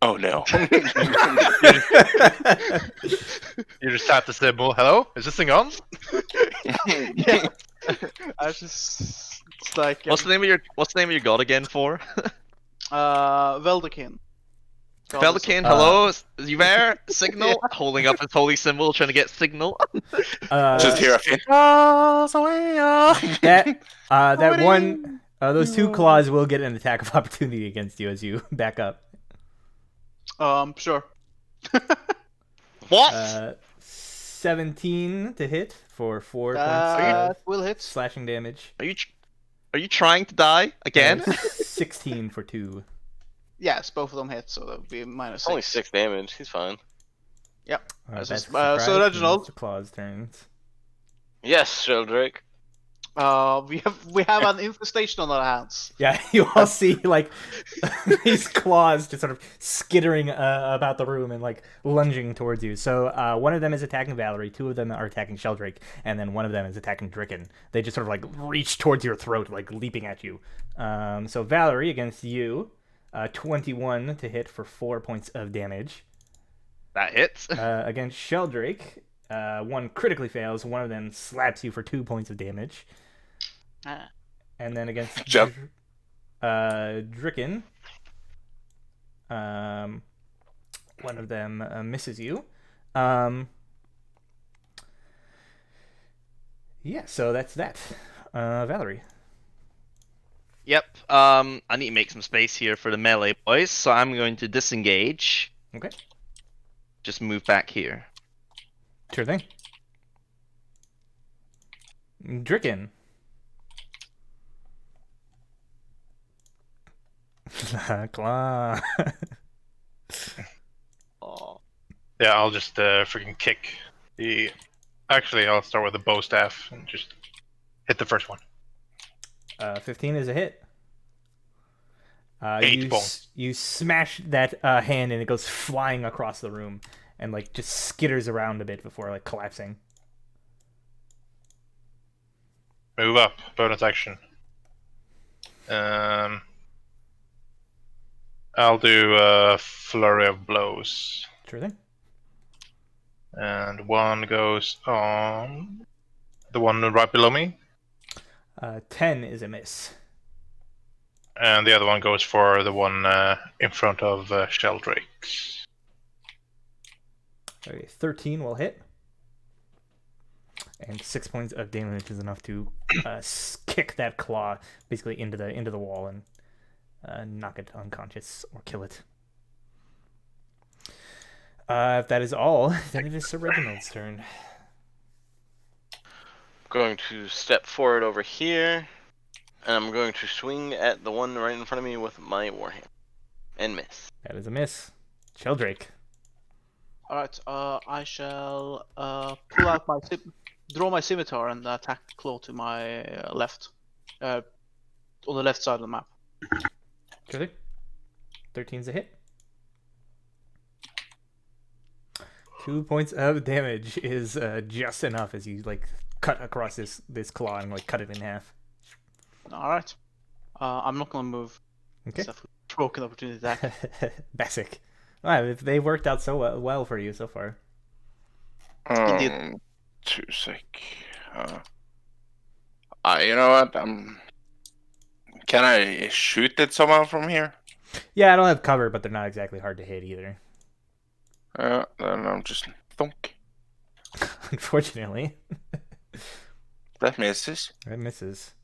Oh no. You just tap the symbol. Hello? Is this thing on? yeah. I just it's like What's the name of your god again for? Veldekin. Pelican, Uh, hello? Is you there? Signal? Holding up his holy symbol, trying to get signal. Just hear a faint. That one, those two claws will get an attack of opportunity against you as you back up. Sure. What? 17 to hit for 4 points That of will hit. slashing damage. Are you trying to die again? 16 for 2. Yes, both of them hit, so that would be minus It's only 6. 6 damage. He's fine. Yep. That's That's a so surprise, and Reginald. Mr. Claw's turns. Yes, Sheldrake. We have an infestation on our hands. Yeah, you all see like these claws just sort of skittering about the room and like lunging towards you. So one of them is attacking Valerie, 2 of them are attacking Sheldrake, and then one of them is attacking Dricken. They just sort of like reach towards your throat, like leaping at you. So Valerie against you, 21 to hit for 4 points of damage. That hits. Against Sheldrake, 1 critically fails. One of them slaps you for 2 points of damage. And then against Jump. Dricken, one of them misses you. Yeah, so that's that. Valerie. Yep. I need to make some space here for the melee boys, so I'm going to disengage. Okay. Just move back here. Sure thing. Dricken. Claw. Oh. Yeah, I'll just freaking kick the. Actually, I'll start with the bow staff and just hit the first one. 15 is a hit. 8 points. You smash that hand and it goes flying across the room and like just skitters around a bit before like collapsing. Move up. Bonus action. I'll do a flurry of blows. Sure thing. And one goes on the one right below me. 10 is a miss. And the other one goes for the one in front of Sheldrake's. Okay, 13 will hit. And 6 points of damage is enough to kick that claw basically into the wall and knock it unconscious or kill it. If that is all, then it is Sir Reginald's turn. Going to step forward over here, and I'm going to swing at the one right in front of me with my warhammer, and miss. That is a miss. Sheldrake. Alright, I shall pull out draw my scimitar and attack the claw to my left. On the left side of the map. Sure thing. 13's a hit. 2 points of damage is just enough as you like cut across this claw and like cut it in half. Alright. I'm not gonna move. Okay. Except for broken opportunity attack. Basic. Wow, they worked out so well for you so far. Indeed. 2 sec. You know what? Can I shoot it somehow from here? Yeah, I don't have cover, but they're not exactly hard to hit either. Then I'm just thunk. Unfortunately. That misses. It misses.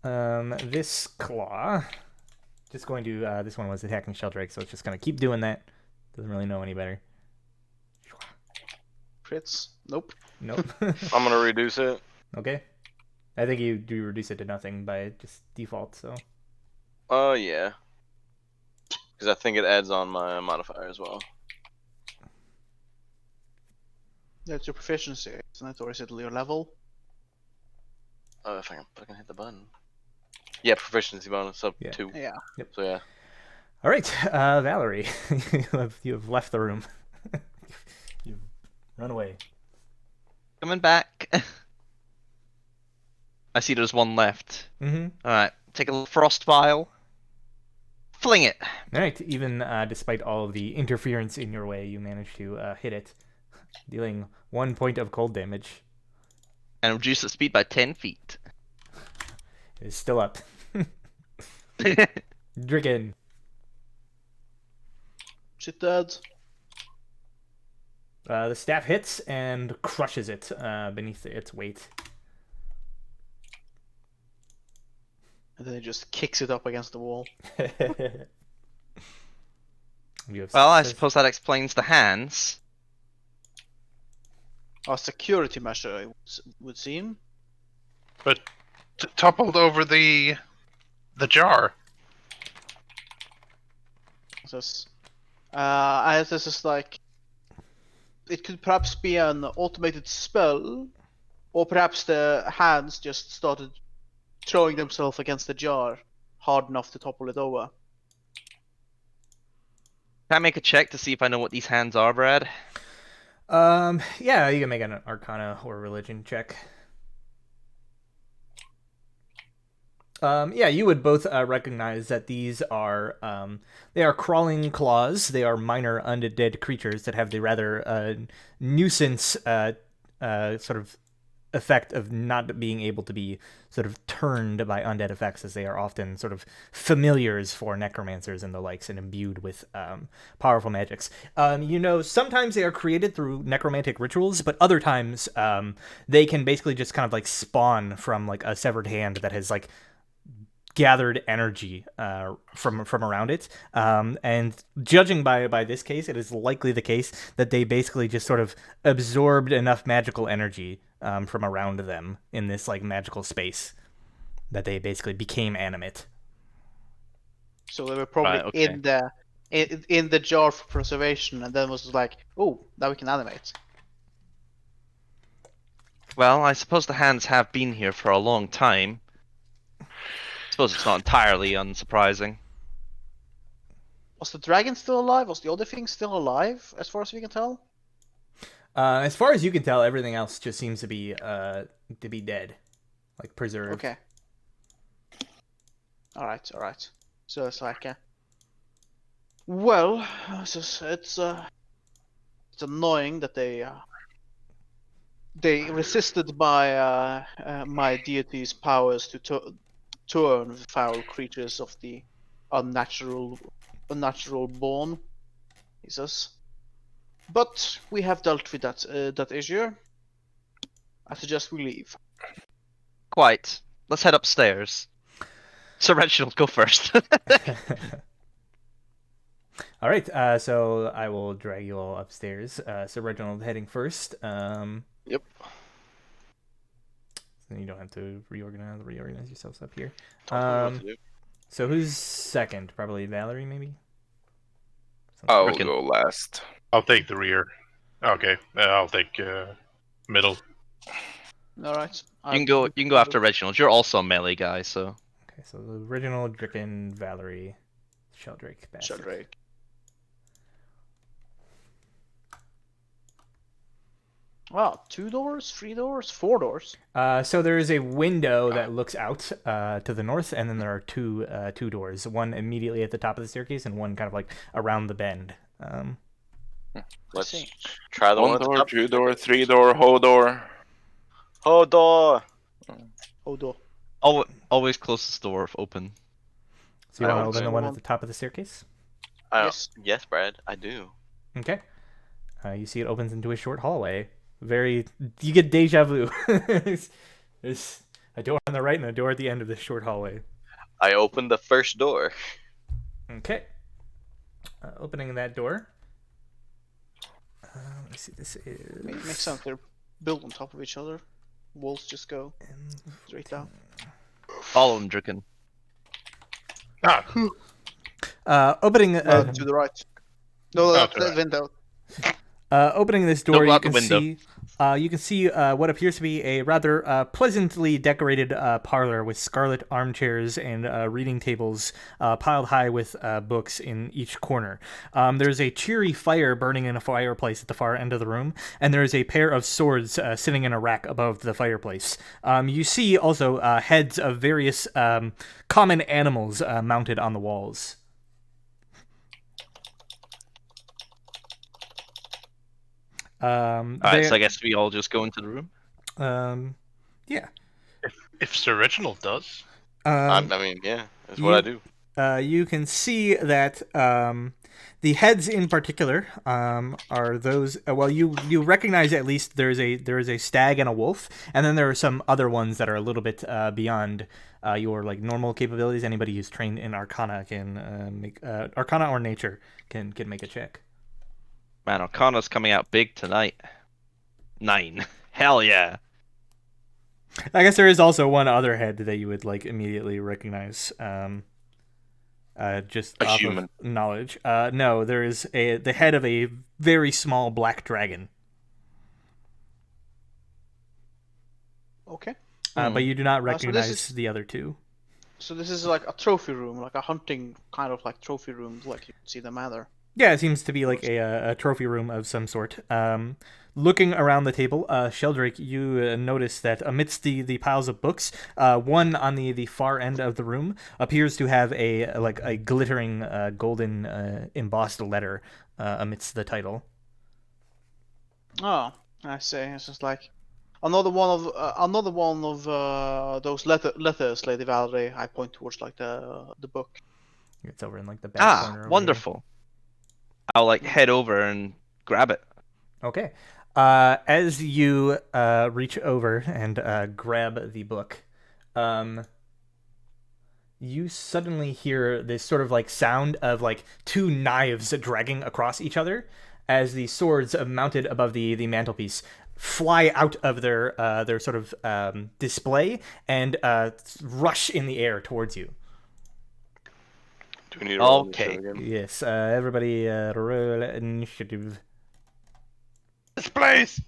This claw. Just going to this one was attacking Sheldrake, so it's just gonna keep doing that. Doesn't really know any better. Crits? Nope. Nope. I'm gonna reduce it. Okay. I think you do reduce it to nothing by just default, so. Oh yeah. Because I think it adds on my modifier as well. That's your proficiency, isn't it? Or is it your level? Oh, if I can fucking hit the button. Yeah, proficiency bonus up Yeah. 2. Yeah. So yeah. All right, Valerie, you have left the room. You've Run away. Coming back. I see there's one left. Mm-hmm. Alright, take a little frost vial. Fling it. All right. Even despite all of the interference in your way, you manage to hit it, dealing 1 point of cold damage. And reduce its speed by 10 feet. It is still up. Dricken. Shit, Dad. The staff hits and crushes it beneath its weight. And then he just kicks it up against the wall. You have Well, I success. suppose that explains the hands. A security measure, it would seem. But toppled over the jar. This is like, it could perhaps be an automated spell, or perhaps the hands just started throwing themselves against the jar hard enough to topple it over. Can I make a check to see if I know what these hands are, Brad? Yeah, you can make an Arcana or Religion check. Yeah, you would both recognize that these are they are crawling claws. They are minor undead creatures that have the rather nuisance sort of effect of not being able to be sort of turned by undead effects, as they are often sort of familiars for necromancers and the likes, and imbued with powerful magics. Sometimes they are created through necromantic rituals, but other times they can basically just kind of like spawn from like a severed hand that has like gathered energy from around it, and judging by this case, it is likely the case that they basically just sort of absorbed enough magical energy from around them in this like magical space that they basically became animate. So they were probably Right, okay. in the jar for preservation, and then was like, oh, now we can animate. Well, I suppose the hands have been here for a long time. I suppose it's not entirely unsurprising. Was the dragon still alive? Was the other thing still alive, as far as we can tell? As far as you can tell, everything else just seems to be dead, like preserved. Okay. All right. So it's like, well, it's annoying that they resisted my deity's powers to turn foul creatures of the unnatural born. He says. But we have dealt with that issue. I suggest we leave. Quite. Let's head upstairs. Sir Reginald, go first. All right, so I will drag you all upstairs. So Reginald heading first. Yep. So you don't have to reorganize yourselves up here. Tell me what to do. So who's second? Probably Valerie, maybe? I'll Frickin'. go last. I'll take the rear. Okay, I'll take middle. All right. You can go after Reginald. You're also a melee guy, so. Okay, so the original Dricken, Valerie, Sheldrake, Bassett. Sheldrake. Wow, 2 doors, 3 doors, 4 doors. So there is a window that looks out to the north, and then there are two doors. One immediately at the top of the staircase, and one kind of like around the bend. Let's see. try the one One at the door, top. 2 door, 3 door, whole door. Hold on. Oh, door. Always closest door open. So you I want to would open say the one at one. the top of the staircase? Yes. Yes, Brad, I do. Okay. You see it opens into a short hallway. You get deja vu. There's a door on the right and a door at the end of this short hallway. I opened the first door. Okay. Opening that door. Let me see. This is Makes sense. They're built on top of each other. Walls just go straight down. Follow him, Dricken. Opening To the right. No, Oh, that's to the the window. opening this door, go you out the can window. see You can see what appears to be a rather pleasantly decorated parlor with scarlet armchairs and reading tables piled high with books in each corner. There's a cheery fire burning in a fireplace at the far end of the room, and there's a pair of swords sitting in a rack above the fireplace. You see also heads of various common animals mounted on the walls. All right, so I guess we all just go into the room. Yeah. If Sir Reginald does. I mean, yeah, that's what I do. You can see that the heads in particular are those. Well, you recognize at least there is a stag and a wolf, and then there are some other ones that are a little bit beyond your like normal capabilities. Anybody who's trained in Arcana can make Arcana or Nature can make a check. Man, Arcana's coming out big tonight. 9. Hell yeah. I guess there is also one other head that you would like immediately recognize. Just A off human. of knowledge. No, there is the head of a very small black dragon. Okay. But you do not so recognize this is- the other two. So this is like a trophy room, like a hunting kind of like trophy room, like you can see them either. Yeah, it seems to be like a trophy room of some sort. Looking around the table, Sheldrake, you notice that amidst the piles of books, one on the far end of the room appears to have a glittering golden embossed letter amidst the title. Oh, I see. It's just like another one of those letters, Lady Valerie. I point towards like the book. It's over in like the back corner. Over Wonderful. I'll like head over and grab it. Here. Okay. As you reach over and grab the book, you suddenly hear this sort of like sound of like two knives dragging across each other as the swords mounted above the mantelpiece fly out of their sort of display and rush in the air towards you. Do we need to roll Okay. initiative again? Yes, everybody roll initiative. This place!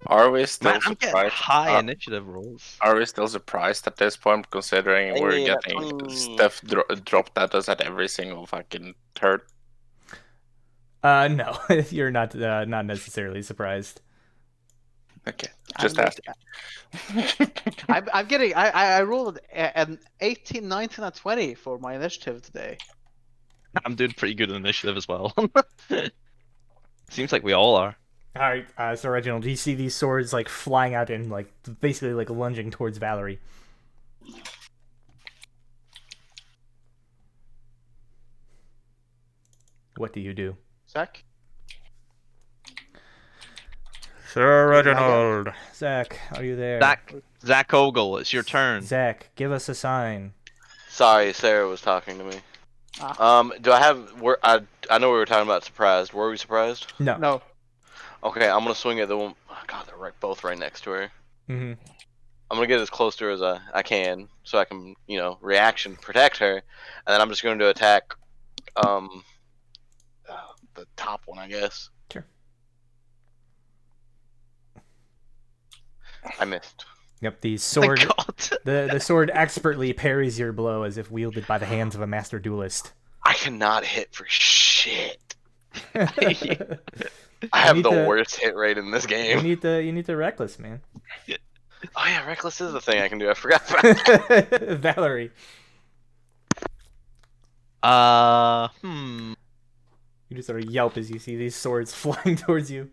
Are we still Man, I'm getting surprised? high initiative rolls. Are we still surprised at this point, considering we're Hey, getting 20. stuff dropped at us at every single fucking turn? No, you're not necessarily surprised. Okay, just I'm asking. I'm getting. I rolled an 18, 19, and 20 for my initiative today. I'm doing pretty good in initiative as well. Seems like we all are. All right, so Reginald, do you see these swords like flying out and like basically like lunging towards Valerie? What do you do? Zach? Sir Reginald. Zach, are you there? Zach Ogle, it's your turn. Zach, give us a sign. Sorry, Sarah was talking to me. Do I have? I know we were talking about surprised. Were we surprised? No. No. Okay, I'm gonna swing at the one. Oh, God, they're both right next to her. Mm-hmm. I'm gonna get as close to her as I can, so I can, reaction protect her, and then I'm just going to attack, the top one, I guess. Sure. I missed. Yep, the sword. Thank God. The sword expertly parries your blow as if wielded by the hands of a master duelist. I cannot hit for shit. You I have need the to- worst hit rate in this game. need the reckless, man. Oh yeah, reckless is the thing I can do. I forgot about. Valerie. You just sort of yelp as you see these swords flying towards you.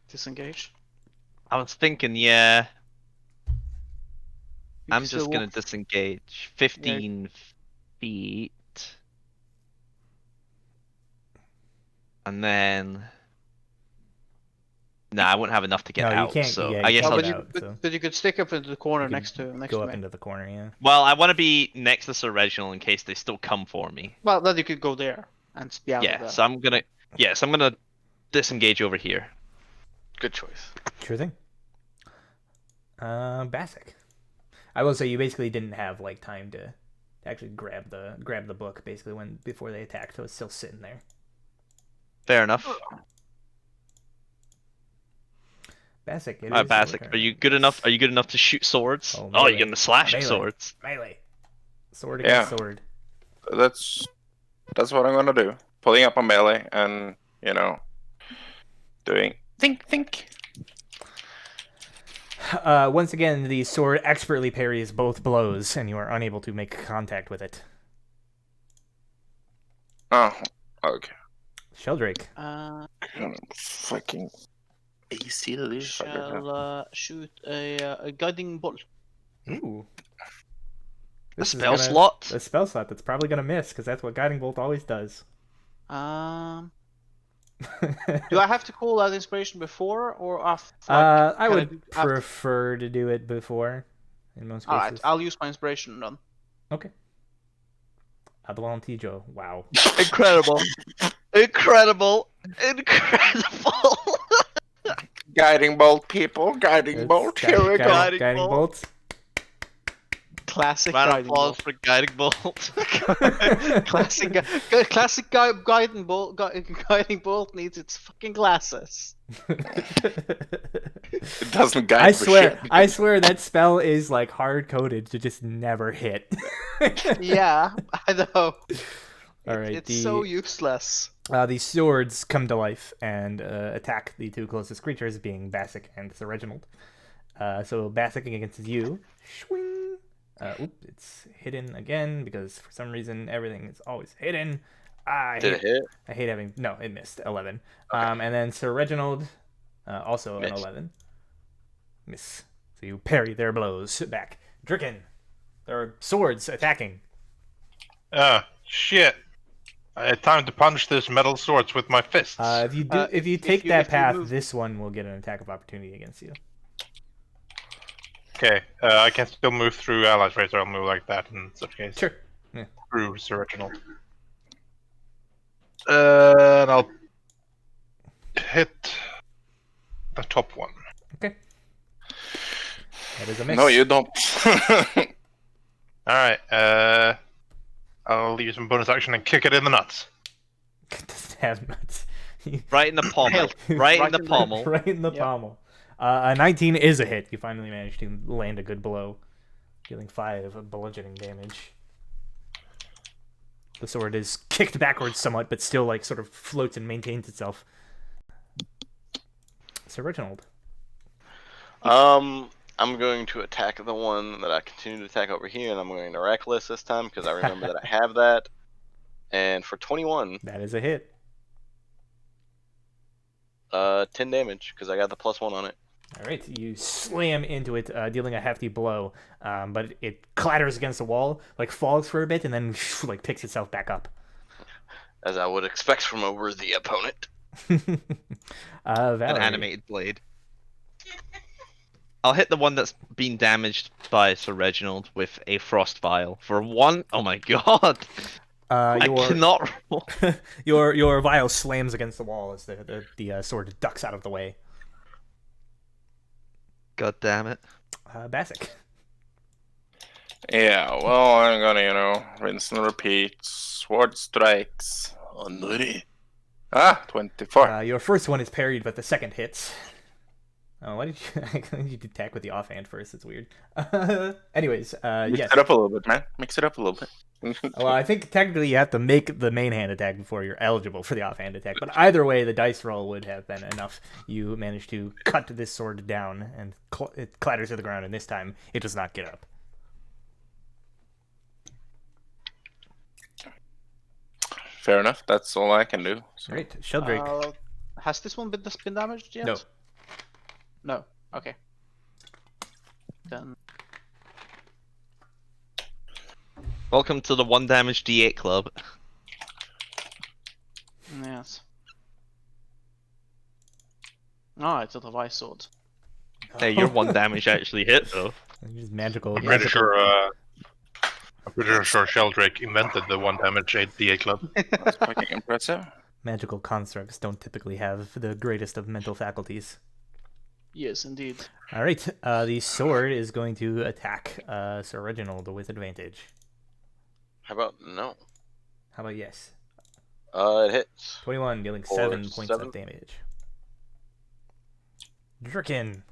Disengage. I was thinking, yeah. You I'm can still just gonna walk. disengage 15 feet. And then. Nah, I wouldn't have enough to get No, you out. can't- So yeah, I you guess can't I'll get just. out. so But you could stick up into the corner you can next to go me. up into the corner, yeah. Well, I want to be next to Sir Reginald in case they still come for me. Well, then you could go there and be out of Yeah, there. so I'm gonna disengage over here. Good choice. Sure thing. Basic. I will say you basically didn't have like time to actually grab the book basically before they attacked, so it's still sitting there. Fair enough. Basic, it Alright, is your Basic, turn. are you good enough? Are you good enough to shoot swords? Oh, Oh, melee. you're gonna slash at Melee. swords. Melee. Sword against sword. That's what I'm gonna do. Pulling up a melee and doing think. Once again, the sword expertly parries both blows, and you are unable to make contact with it. Oh, okay. Sheldrake. Fucking AC to these fuckers. Shall shoot a guiding bolt. Ooh. A spell slot? A spell slot that's probably gonna miss, because that's what Guiding Bolt always does. Do I have to call that inspiration before or after? I would prefer to do it before, in most cases. Alright, I'll use my inspiration then. Okay. Advantaggio. Wow. Incredible. Incredible. Guiding bolt, people. Guiding bolt. Here we go. Guiding Bolt. Classic Round of guiding applause bolt. for Guiding Bolt. Classic guiding bolt. Guiding bolt needs its fucking glasses. It doesn't guide I swear that spell is like hard coded to just never hit. Yeah, I know. All right, It's so useless. These swords come to life and attack the two closest creatures, being Basic and Sir Reginald. So Basic against you. Swing. It's hidden again because for some reason everything is always hidden. Did it hit? I hate having... No, it missed. 11. Okay. And then Sir Reginald, also an 11. Miss. So you parry their blows back. Dricken. There are swords attacking. Shit. Time to punch this metal swords with my fists. If you take that path, this one will get an attack of opportunity against you. Okay, I can still move through allies, right? So I'll move like that in such case. Sure. Yeah. Through Sir Reginald. And I'll hit the top one. Okay. That is a miss. No, you don't. Alright, I'll leave some bonus action and kick it in the nuts. Doesn't have nuts. Right in the pommel. Right in the pommel. Right in the pommel. A 19 is a hit. You finally managed to land a good blow, dealing 5 of bludgeoning damage. The sword is kicked backwards somewhat, but still like sort of floats and maintains itself. Sir Reginald. I'm going to attack the one that I continue to attack over here, and I'm going to reckless this time because I remember that I have that. And for 21, that is a hit. 10 damage because I got the +1 on it. All right, you slam into it, dealing a hefty blow, but it clatters against the wall, like falls for a bit, and then like picks itself back up. As I would expect from a worthy opponent. Valerie. An animated blade. I'll hit the one that's been damaged by Sir Reginald with a frost vial for 1. Oh my god! I cannot roll. your vial slams against the wall as the sword ducks out of the way. God damn it. Basic. Yeah, well, I'm gonna, rinse and repeat. Sword strikes. 24. Your first one is parried, but the second hits. Oh, why did you attack with the offhand first? It's weird. Anyways, Mix yes. it up a little bit, man. Mix it up a little bit. Well, I think technically you have to make the main hand attack before you're eligible for the offhand attack. But either way, the dice roll would have been enough. You managed to cut this sword down, and it clatters to the ground, and this time it does not get up. Fair enough. That's all I can do. So. Great. Sheldrake. Has this one been damaged yet? No. No. Okay. Then. Welcome to the 1 damage D8 club. Yes. Oh, it's a device sword. Hey, your 1 damage actually hit though. Just magical. I'm pretty sure Sheldrake invented the 1 damage D8 club. That's fucking impressive. Magical constructs don't typically have the greatest of mental faculties. Yes, indeed. All right. The sword is going to attack Sir Reginald with advantage. How about no? How about yes? It hits. 21, dealing For 7 points 7. of damage. Drickin.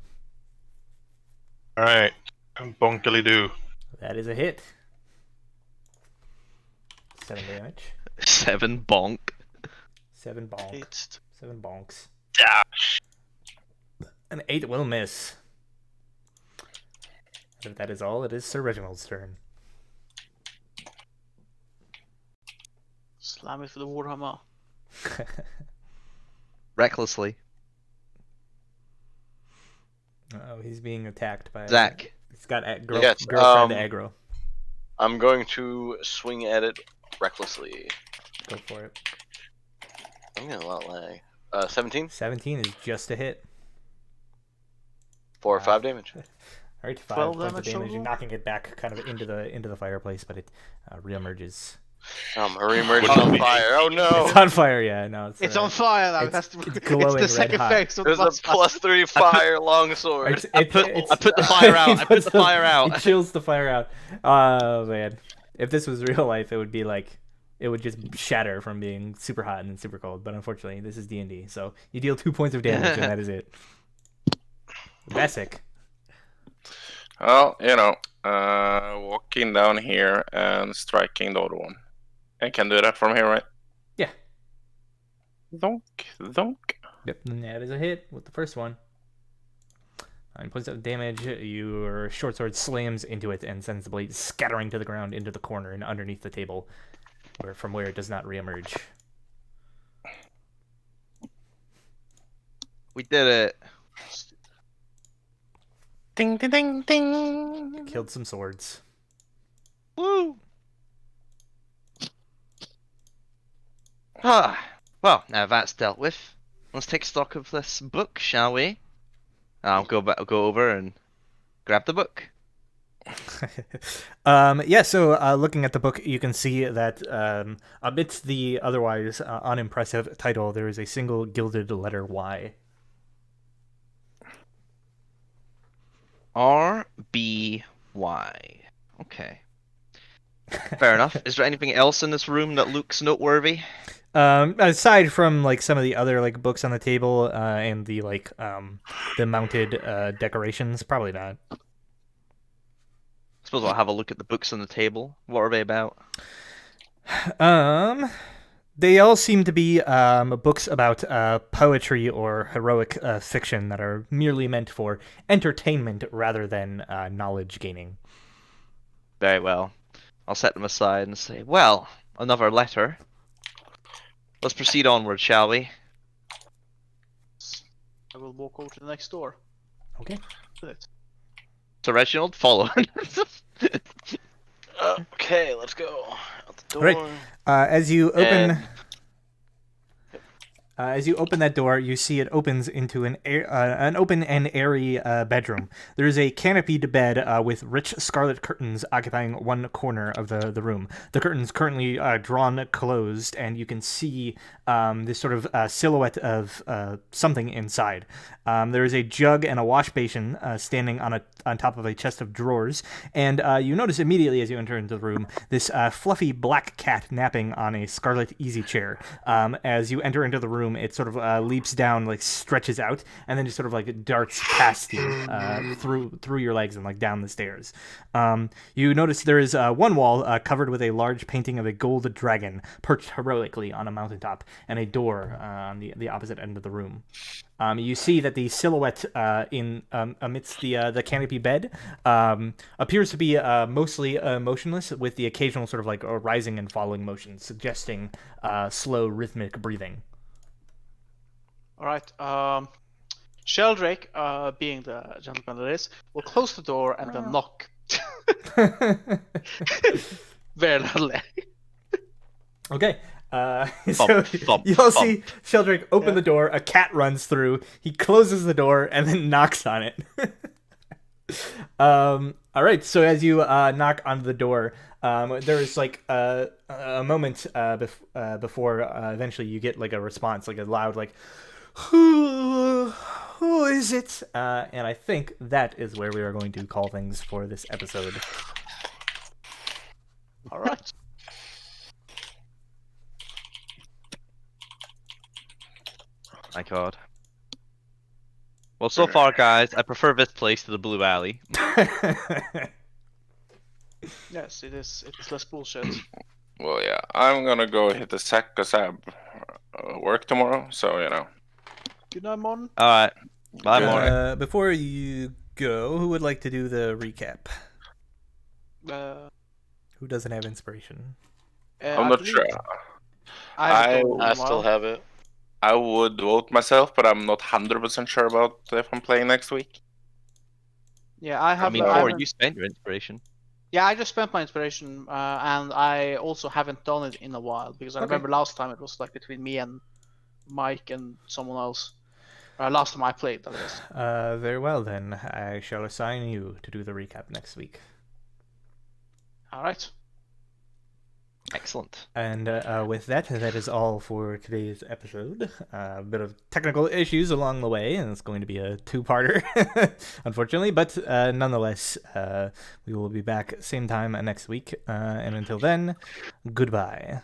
All right, bonkily do. That is a hit. 7 damage. 7 bonk. 7 bonk. It's 7 bonks. Dash. An 8 will miss. And if that is all, it is Sir Reginald's turn. slam it for the Warhammer. Recklessly. Oh, he's being attacked by Zach. He's got girl Yes, trying to aggro. I'm going to swing at it recklessly. Go for it. I'm getting a lot of lag. 17 17 is just a hit. for 5 damage. All right, 5 12 points of damage damage. total? You're knocking it back kind of into the fireplace, but it reemerges. Reemerge Which on would be fire. Oh no! It's on fire, yeah. No, It's on fire now. it's That's the, glowing it's the red second hot. phase of There's a Blast plus 3 fire longsword. I put the fire out. I put the fire out. He chills the fire out. Oh man, if this was real life, it would be like it would just shatter from being super hot and super cold. But unfortunately, this is D&D, so you deal 2 points of damage, and that is it. Basic. Well, walking down here and striking the other one. I can do that from here, right? Yeah. Donk, donk. Yep, and that is a hit with the first one. 9 points of damage. Your short sword slams into it and sends the blade scattering to the ground into the corner and underneath the table, from where it does not reemerge. We did it. Ding, ding, ding, ding. Killed some swords. Woo! Well, now that's dealt with. Let's take stock of this book, shall we? I'll go over and grab the book. So looking at the book, you can see that amidst the otherwise unimpressive title, there is a single gilded letter Y. R-B-Y. Okay. Fair enough. Is there anything else in this room that looks noteworthy? Aside from like some of the other like books on the table and the like the mounted decorations, probably not. I suppose I'll have a look at the books on the table. What are they about? They all seem to be books about poetry or heroic fiction that are merely meant for entertainment rather than knowledge gaining. Very well. I'll set them aside and say, well, another letter. Let's proceed onward, shall we? I will walk over to the next door. Okay. So Reginald, follow. Okay, let's go. Out the door. Right. As you open that door, you see it opens into an open and airy bedroom. There is a canopied bed with rich scarlet curtains occupying one corner of the room. The curtains currently drawn closed, and you can see this sort of silhouette of something inside. There is a jug and a wash basin standing on top of a chest of drawers, and you notice immediately as you enter into the room this fluffy black cat napping on a scarlet easy chair. As you enter into the room, it sort of leaps down, like stretches out, and then just sort of like darts past you through your legs and like down the stairs. You notice there is one wall covered with a large painting of a gold dragon perched heroically on a mountaintop, and a door on the opposite end of the room. You see that the silhouette amidst the canopy bed appears to be mostly motionless, with the occasional sort of like rising and falling motion, suggesting slow rhythmic breathing. All right. Sheldrake, being the gentleman that is, will close the door and then knock. Very loudly. Okay. Thump, You'll thump. see Sheldrake open the door, a cat runs through, he closes the door, and then knocks on it. All right, so as you knock on the door, there's like a moment before eventually you get like a response, like a loud like, who is it? And I think that is where we are going to call things for this episode. All right. My God. Well, so far, guys, I prefer this place to the Blue Alley. Yes, it is. It's less bullshit. Well, yeah, I'm gonna go hit the sack because I have work tomorrow. So Good night, Mon. All right. Bye, Good Maury. night. Before you go, who would like to do the recap? Who doesn't have inspiration? I'm I not believe sure. I still have it. I would vote myself, but I'm not 100% sure about if I'm playing next week. Yeah, I I have. mean, I Maury, haven't- you spent your inspiration. Yeah, I just spent my inspiration, and I also haven't done it in a while because I Okay. remember last time it was like between me and Mike and someone else. Last time I played, that is. Very well then. I shall assign you to do the recap next week. All right. Excellent. And with that, that is all for today's episode. A bit of technical issues along the way, and it's going to be a two-parter, unfortunately. But nonetheless, we will be back same time next week. And until then, goodbye.